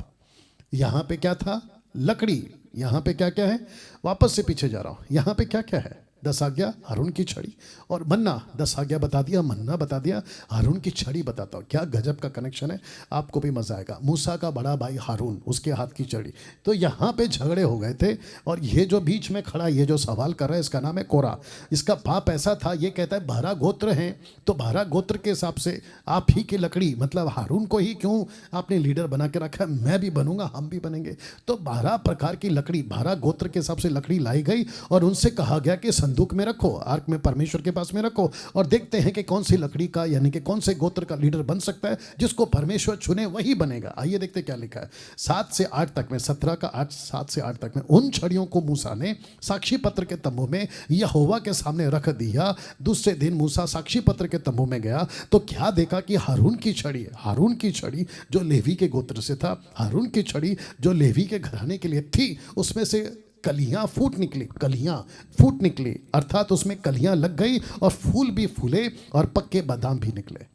यहां पे क्या था? लकड़ी। यहां पे क्या क्या है? वापस से पीछे जा रहा हूं, यहां पे क्या क्या है? 10 आज्ञा, हारून की छड़ी, और मन्ना 10 आज्ञा बता दिया, मन्ना बता दिया, हारून की छड़ी बताता हूँ। क्या गजब का कनेक्शन है, आपको भी मजा आएगा। मूसा का बड़ा भाई हारून, उसके हाथ की छड़ी। तो यहाँ पे झगड़े हो गए थे, और ये जो बीच में खड़ा, ये जो सवाल कर रहा है, इसका नाम है कोरा। इसका पाप ऐसा था, ये कहता है 12 गोत्र हैं, तो 12 गोत्र के हिसाब से आप ही की लकड़ी, मतलब हारून को ही क्यों आपने लीडर बना के रखा है, मैं भी बनूंगा, हम भी बनेंगे। तो 12 प्रकार की लकड़ी, 12 गोत्र के हिसाब से लकड़ी लाई गई, और उनसे कहा गया कि संदूक में रखो, आर्क में परमेश्वर के पास में रखो, और देखते हैं कि कौन सी लकड़ी का, यानी कि कौन से गोत्र का लीडर बन सकता है, जिसको परमेश्वर चुने वही बनेगा। आइए देखते क्या लिखा है 7 से 8 तक में, 17 का 8, 7 से 8 तक में। उन छड़ियों को मूसा ने साक्षी पत्र के तंबू में यहोवा के सामने रख दिया। दूसरे दिन मूसा साक्षी पत्र के तंबू में गया, तो क्या देखा कि हारून की छड़ी, हारून की छड़ी जो लेवी के गोत्र से था, हारून की छड़ी जो लेवी के घराने के लिए थी, उसमें से कलियां फूट निकली, कलियां फूट निकली, अर्थात उसमें कलियां लग गई, और फूल भी फूले, और पक्के बादाम भी निकले।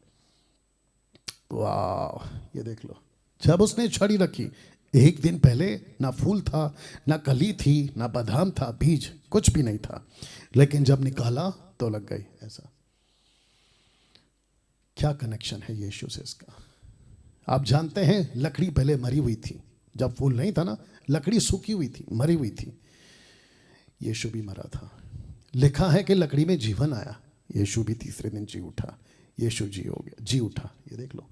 वाह, ये देख लो। जब उसने छड़ी रखी, एक दिन पहले ना फूल था, ना कली थी, ना बादाम था, बीज कुछ भी नहीं था, लेकिन जब निकाला तो लग गई। ऐसा क्या कनेक्शन है यीशु से इसका? आप जानते हैं लकड़ी पहले मरी हुई थी, जब फूल नहीं था ना, लकड़ी सूखी हुई थी, मरी हुई थी। यीशु भी मरा था। लिखा है कि लकड़ी में जीवन आया, यीशु भी तीसरे दिन जी उठा। यीशु जी हो गया, जी उठा। ये देख लो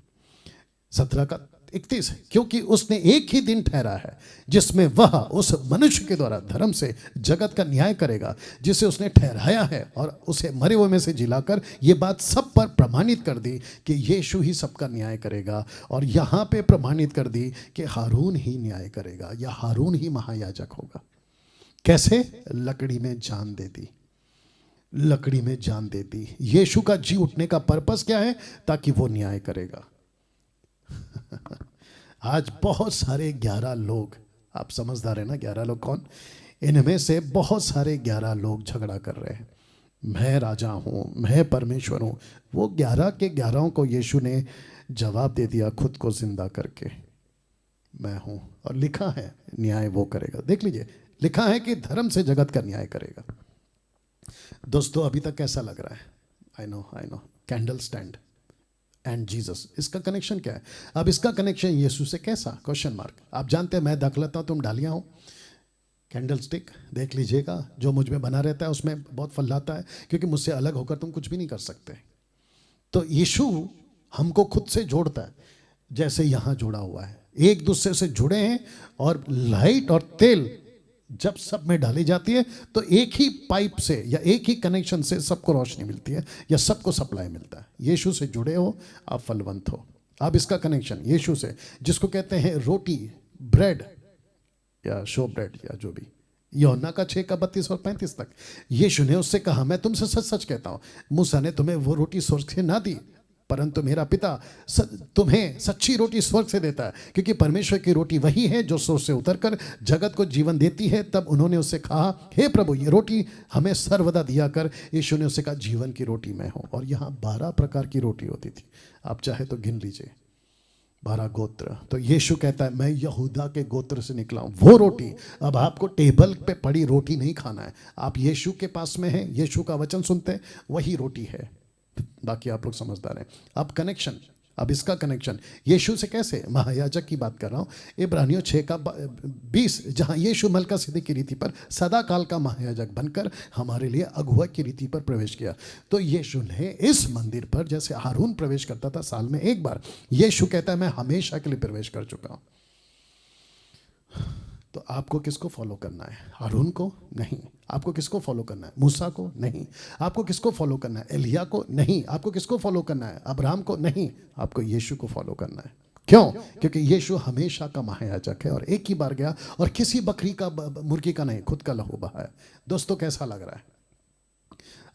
17 का 31, क्योंकि उसने एक ही दिन ठहरा है जिसमें वह उस मनुष्य के द्वारा धर्म से जगत का न्याय करेगा, जिसे उसने ठहराया है, और उसे मरे हुए में से जिलाकर ये बात सब पर प्रमाणित कर दी कि यीशु ही सबका न्याय करेगा। और यहाँ पे प्रमाणित कर दी कि हारून ही न्याय करेगा, या हारून ही महायाजक होगा। कैसे? लकड़ी में जान दे दी, लकड़ी में जान दे दी। यीशु का जी उठने का पर्पस क्या है? ताकि वो न्याय करेगा। आज बहुत सारे 11 लोग, आप समझदार हैं ना 11 लोग कौन? इनमें से बहुत सारे 11 लोग झगड़ा कर रहे हैं, मैं राजा हूं, मैं परमेश्वर हूं। वो 11 के 11 को यीशु ने जवाब दे दिया खुद को जिंदा करके, मैं हूं। और लिखा है न्याय वो करेगा। देख लीजिए, लिखा है कि धर्म से जगत का न्याय करेगा। दोस्तों अभी तक कैसा लग रहा है? I know candle stand and Jesus, इसका कनेक्शन क्या है? अब इसका कनेक्शन यीशु से कैसा? Question mark. आप जानते हैं मैं दख लेता हूं, तुम डालियां हो। कैंडल स्टिक देख लीजिएगा, जो मुझ में बना रहता है उसमें बहुत फैलाता है, क्योंकि मुझसे अलग होकर तुम कुछ भी नहीं कर सकते। तो यीशु हमको खुद से जोड़ता है, जैसे यहां जुड़ा हुआ है, एक दूसरे से जुड़े हैं। और लाइट और तेल जब सब में डाली जाती है, तो एक ही पाइप से या एक ही कनेक्शन से सबको रोशनी मिलती है, या सबको सप्लाई मिलता है। यीशु से जुड़े हो, आप फलवंत हो। अब इसका कनेक्शन यीशु से, जिसको कहते हैं रोटी, ब्रेड या शो ब्रेड या जो भी, यूहन्ना का 6 का 32 और 35 तक। यीशु ने उससे कहा, मैं तुमसे सच सच कहता हूं, मूसा ने तुम्हें वो रोटी स्वर्ग से ना दी, परंतु मेरा पिता तुम्हें सच्ची रोटी स्वर्ग से देता है, क्योंकि परमेश्वर की रोटी वही है जो स्वर्ग से उतरकर जगत को जीवन देती है। तब उन्होंने उससे कहा, हे प्रभु, ये रोटी हमें सर्वदा दिया कर। यीशु ने उससे कहा, जीवन की रोटी मैं हूं। और यहाँ 12 प्रकार की रोटी होती थी, आप चाहे तो गिन लीजिए, 12 गोत्र। तो यीशु कहता है, मैं यहूदा के गोत्र से निकला हूं, वो रोटी। अब आपको टेबल पे पड़ी रोटी नहीं खाना है, आप यीशु के पास में हैं, यीशु का वचन सुनते हैं, वही रोटी है। बाकी आप लोग समझदार हैं। अब कनेक्शन, अब इसका कनेक्शन यीशु से कैसे? महायाजक की बात कर रहा हूं, इब्रानियों 6 का 20, जहां यीशु मलकासिदक की रीति पर सदा काल का महायाजक बनकर हमारे लिए अगुवा की रीति पर प्रवेश किया। तो यीशु ने इस मंदिर पर, जैसे हारून प्रवेश करता था साल में एक बार, यीशु कहता है मैं हमेशा के लिए प्रवेश कर चुका हूं। तो आपको किसको फॉलो करना है? हारून को? नहीं। आपको किसको फॉलो करना है? मूसा को? नहीं। आपको किसको फॉलो करना है? एलिया को? नहीं। आपको किसको फॉलो करना है? अब्राहम को? नहीं। आपको यीशु को फॉलो करना है। क्यों? क्योंकि यीशु हमेशा का महायाजक है, और एक ही बार गया, और किसी बकरी का, मुर्गी का नहीं, खुद का लहू बहाया। दोस्तों कैसा लग रहा है?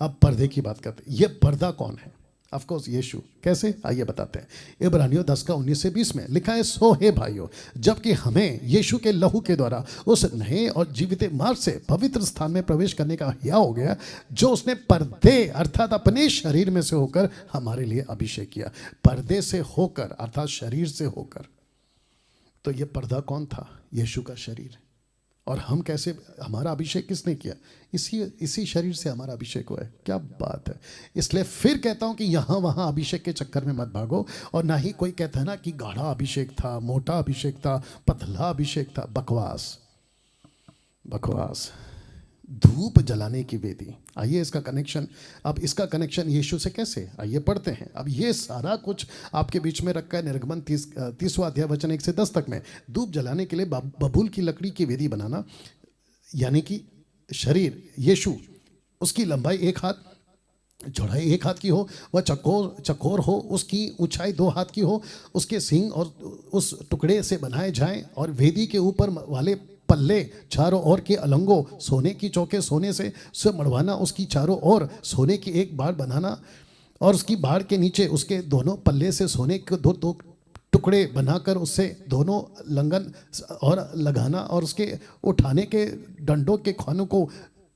अब पर्दे की बात करते हैं। ये पर्दा कौन है? ऑफ कोर्स यीशु। कैसे? आइए बताते हैं। इब्रानियों 10 का 19 से 20 में लिखा है, सो हे भाइयों, जबकि हमें यीशु के लहू के द्वारा उस नए और जीवित मार्ग से पवित्र स्थान में प्रवेश करने का हिया हो गया, जो उसने पर्दे अर्थात अपने शरीर में से होकर हमारे लिए अभिषेक किया। पर्दे से होकर अर्थात शरीर से होकर। तो ये पर्दा कौन था? यीशु का शरीर। और हम कैसे, हमारा अभिषेक किसने किया? इसी शरीर से हमारा अभिषेक हुआ है। क्या बात है। इसलिए फिर कहता हूं कि यहाँ वहाँ अभिषेक के चक्कर में मत भागो। और ना ही कोई कहता है ना कि गाढ़ा अभिषेक था, मोटा अभिषेक था, पतला अभिषेक था। बकवास बकवास। धूप जलाने की वेदी। आइए इसका कनेक्शन, अब इसका कनेक्शन यीशु से कैसे, आइए पढ़ते हैं। अब ये सारा कुछ आपके बीच में रखा है निर्गमन 30वां अध्याय वचन 1 से 10 तक में। धूप जलाने के लिए बबूल की लकड़ी की वेदी बनाना, यानी कि शरीर यीशु, उसकी लंबाई 1 हाथ, चौड़ाई 1 हाथ की हो, वह चकोर हो, उसकी ऊंचाई 2 हाथ की हो, उसके सींग और उस टुकड़े से बनाए जाएं, और वेदी के ऊपर वाले पल्ले चारों ओर के अलंगों सोने की चौके सोने से मढ़वाना, उसकी चारों ओर सोने की एक बाड़ बनाना, और उसकी बाड़ के नीचे उसके दोनों पल्ले से सोने के दो टुकड़े बनाकर उससे दोनों लंगन और लगाना, और उसके उठाने के डंडों के खानों को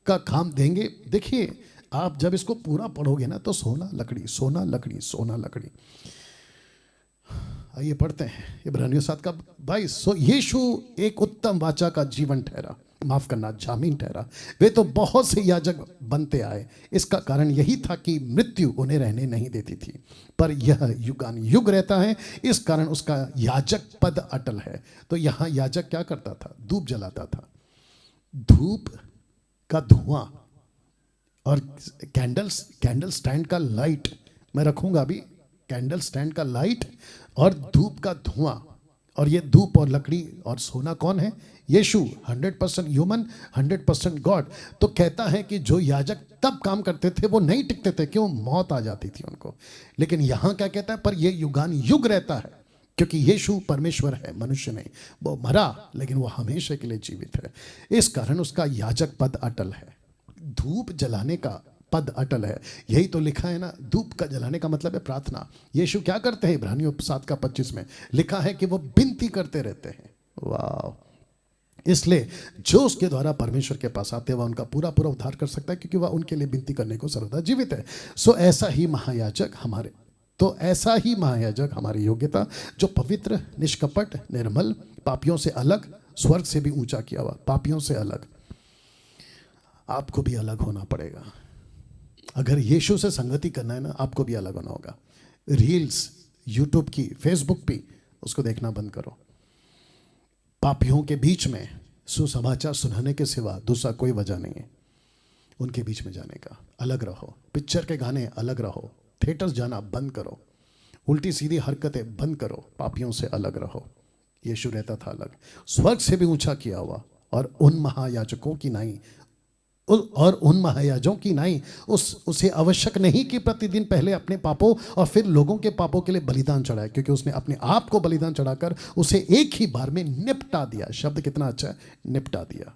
का काम देंगे। देखिए आप जब इसको पूरा पढ़ोगे ना तो सोना लकड़ी, सोना लकड़ी, सोना लकड़ी। आइए पढ़ते हैं इब्रानियों 7 का 22। सो यीशु एक उत्तम वाचा का जीवन ठहरा, माफ करना जामीन ठहरा। वे तो बहुत से याजक बनते आए, इसका कारण यही था कि मृत्यु उन्हें रहने नहीं देती थी, पर यह युगान युग रहता है, इस कारण उसका याजक पद अटल है। तो यहाँ याजक क्या करता था? धूप जलाता था। धूप का धुआं और कैंडल स्टैंड का लाइट, मैं रखूंगा अभी, कैंडल स्टैंड का लाइट और धूप का धुआं, और ये धूप और लकड़ी और सोना कौन है? यीशु। 100% ह्यूमन, 100% गॉड। तो कहता है कि जो याजक तब काम करते थे वो नहीं टिकते थे, क्यों? मौत आ जाती थी उनको। लेकिन यहां क्या कहता है? पर ये युगान युग रहता है, क्योंकि यीशु परमेश्वर है, मनुष्य नहीं। वो मरा लेकिन वो हमेशा के लिए जीवित है, इस कारण उसका याजक पद अटल है। धूप जलाने का पद अटल है। यही तो लिखा है ना, धूप का जलाने का मतलब है प्रार्थना। यीशु क्या करते हैं? इब्रानियों 7 का 25 में लिखा है कि वो विनती करते रहते हैं। वाह। इसलिए जो उसके द्वारा परमेश्वर के पास आते हैं वह उनका पूरा पूरा उद्धार कर सकता है, क्योंकि वह उनके लिए विनती करने को सर्वदा जीवित है। सो ऐसा ही महायाजक हमारी योग्यता, जो पवित्र, निष्कपट, निर्मल, पापियों से अलग, स्वर्ग से भी ऊंचा किया हुआ, पापियों से अलग। आपको भी अलग होना पड़ेगा। अगर यीशु से संगति करना है ना, आपको भी अलग होना होगा। रील्स यूट्यूब की, फेसबुक पे, उसको देखना बंद करो। पापियों के बीच में सुसमाचार सुनाने के सिवा दूसरा कोई वजह नहीं है उनके बीच में जाने का। अलग रहो। पिक्चर के गाने अलग रहो। थिएटर्स जाना बंद करो। उल्टी सीधी हरकतें बंद करो। पापियों से अलग रहो। यीशु रहता था अलग, स्वर्ग से भी ऊंचा किया हुआ, और उन महायाजकों की नाई उसे आवश्यक नहीं कि प्रतिदिन पहले अपने पापों और फिर लोगों के पापों के लिए बलिदान चढ़ाए, क्योंकि उसने अपने आप को बलिदान चढ़ाकर उसे एक ही बार में निपटा दिया। शब्द कितना अच्छा है, निपटा दिया।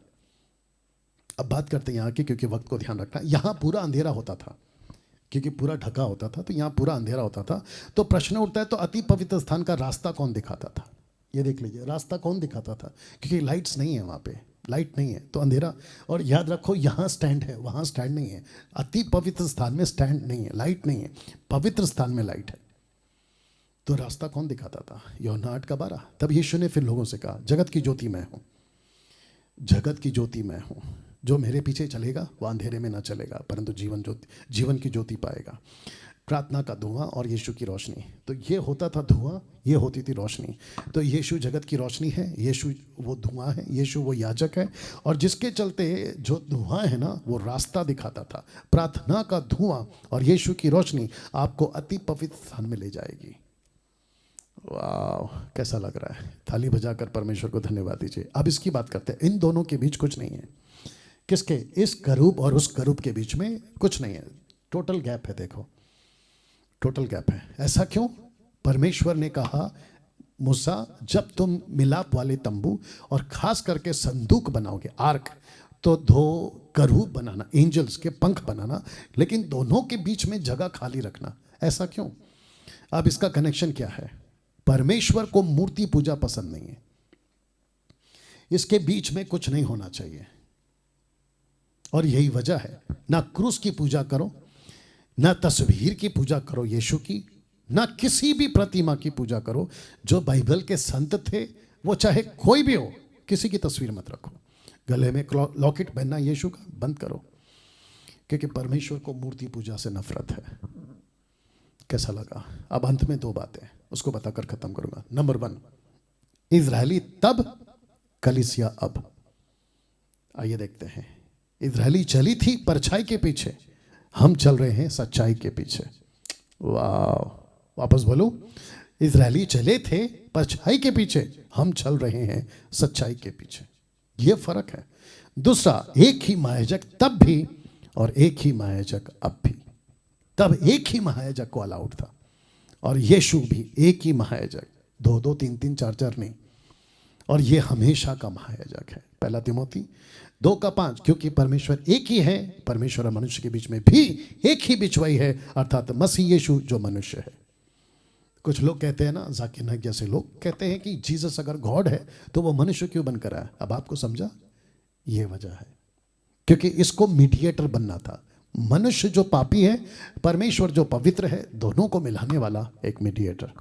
अब बात करते हैं यहाँ की, क्योंकि वक्त को ध्यान रखना। यहाँ पूरा अंधेरा होता था, क्योंकि पूरा ढका होता था, तो यहाँ पूरा अंधेरा होता था। तो प्रश्न उठता है, तो अति पवित्र स्थान का रास्ता कौन दिखाता था? ये देख लीजिए, रास्ता कौन दिखाता था? क्योंकि लाइट्स नहीं है वहाँ पे, लाइट नहीं है तो अंधेरा। और याद रखो, यहाँ स्टैंड है, वहाँ स्टैंड नहीं है। अति पवित्र स्थान में स्टैंड नहीं है, लाइट नहीं है, पवित्र स्थान में लाइट है। तो रास्ता कौन दिखाता था? यूहन्ना 8:12। तब यीशु ने फिर लोगों से कहा, जगत की ज्योति मैं हूँ, जगत की ज्योति मैं हूँ। जो मेरे पीछे चलेगा वह अंधेरे में ना चलेगा, परंतु जीवन की ज्योति पाएगा। प्रार्थना का धुआं और यीशु की रोशनी। तो ये होता था धुआं, ये होती थी रोशनी। तो यीशु जगत की रोशनी है, यीशु वो धुआं है, यीशु वो याजक है, और जिसके चलते जो धुआं है ना वो रास्ता दिखाता था। प्रार्थना का धुआं और यीशु की रोशनी आपको अति पवित्र स्थान में ले जाएगी। वाह, कैसा लग रहा है? थाली बजाकर परमेश्वर को धन्यवाद दीजिए। अब इसकी बात करते हैं। इन दोनों के बीच कुछ नहीं है। किसके? इस करूब और उस करूब के बीच में कुछ नहीं है। टोटल गैप है। देखो, टोटल गैप है। ऐसा क्यों? परमेश्वर ने कहा, मूसा, जब तुम मिलाप वाले तंबू और खास करके संदूक बनाओगे, आर्क, तो 2 करूब बनाना, एंजल्स के पंख बनाना, लेकिन दोनों के बीच में जगह खाली रखना। ऐसा क्यों? अब इसका कनेक्शन क्या है? परमेश्वर को मूर्ति पूजा पसंद नहीं है। इसके बीच में कुछ नहीं होना चाहिए, और यही वजह है। ना क्रूस की पूजा करो, ना तस्वीर की पूजा करो यीशु की, ना किसी भी प्रतिमा की पूजा करो। जो बाइबल के संत थे, वो चाहे कोई भी हो, किसी की तस्वीर मत रखो। गले में लॉकेट पहनना यीशु का बंद करो, क्योंकि परमेश्वर को मूर्ति पूजा से नफरत है। कैसा लगा? अब अंत में 2 बातें उसको बताकर खत्म करूंगा। नंबर 1, इजरायली तब, कलीसिया अब। आइए देखते हैं। इजरायली चली थी परछाई के पीछे, हम चल रहे हैं सच्चाई के पीछे। वाह, वापस बोलो। इजरायली चले थे परछाई के पीछे, हम चल रहे हैं सच्चाई के पीछे। यह फर्क है। दूसरा, एक ही महायाजक तब भी और एक ही महायाजक अब भी। तब एक ही महायाजक को अलाउड था, और यीशु भी एक ही महायाजक, 2-2, 3-3, 4-4 नहीं। और ये हमेशा का महायाजक है। 1 तिमोथी 2:5, क्योंकि परमेश्वर एक ही है, परमेश्वर और मनुष्य के बीच में भी एक ही बिचवाई है, अर्थात मसीह यीशु जो मनुष्य है। कुछ लोग कहते हैं ना, जाकिर नाइक जैसे लोग कहते हैं कि जीसस अगर गॉड है तो वो मनुष्य क्यों बनकर आया? अब आपको समझा? ये वजह है क्योंकि इसको मीडिएटर बनना था। मनुष्य जो पापी है, परमेश्वर जो पवित्र है, दोनों को मिलाने वाला एक मीडिएटर।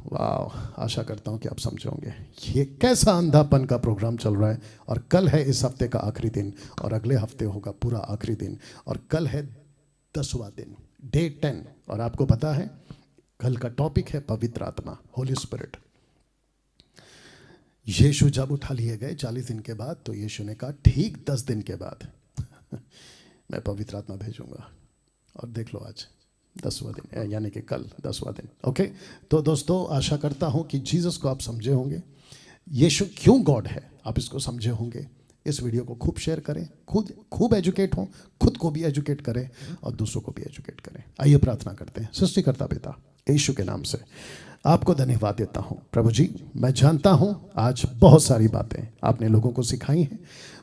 वाह, आशा करता हूं कि आप समझोगे ये कैसा अंधापन का प्रोग्राम चल रहा है। और कल है इस हफ्ते का आखिरी दिन, और अगले हफ्ते होगा पूरा आखिरी दिन, और कल है 10वां दिन, डे 10। और आपको पता है कल का टॉपिक है पवित्र आत्मा, होली स्पिरिट। यीशु जब उठा लिए गए 40 दिन के बाद, तो यीशु ने कहा ठीक 10 दिन के बाद मैं पवित्र आत्मा भेजूंगा। और देख लो आज 10वां दिन, यानी कि कल 10वां दिन। ओके, तो दोस्तों आशा करता हूं कि जीसस को आप समझे होंगे, यीशु क्यों गॉड है आप इसको समझे होंगे। इस वीडियो को खूब शेयर करें, खूब एजुकेट हों, खुद को भी एजुकेट करें और दूसरों को भी एजुकेट करें। आइए प्रार्थना करते हैं। सृष्टिकर्ता पिता, यीशु के नाम से आपको धन्यवाद देता हूं। प्रभु जी, मैं जानता हूं आज बहुत सारी बातें आपने लोगों को सिखाई हैं,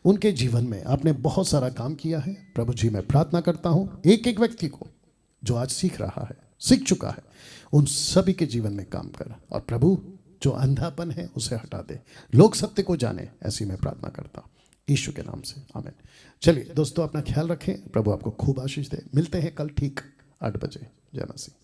उनके जीवन में आपने बहुत सारा काम किया है। प्रभु जी, मैं प्रार्थना करता हूं एक एक व्यक्ति को जो आज सीख रहा है, सीख चुका है, उन सभी के जीवन में काम कर, और प्रभु जो अंधापन है उसे हटा दे, लोग सत्य को जाने, ऐसी मैं प्रार्थना करता हूं यीशु के नाम से, आमीन। चलिए दोस्तों, अपना ख्याल रखें, प्रभु आपको खूब आशीष दे। मिलते हैं कल ठीक 8 बजे। जय मसीह।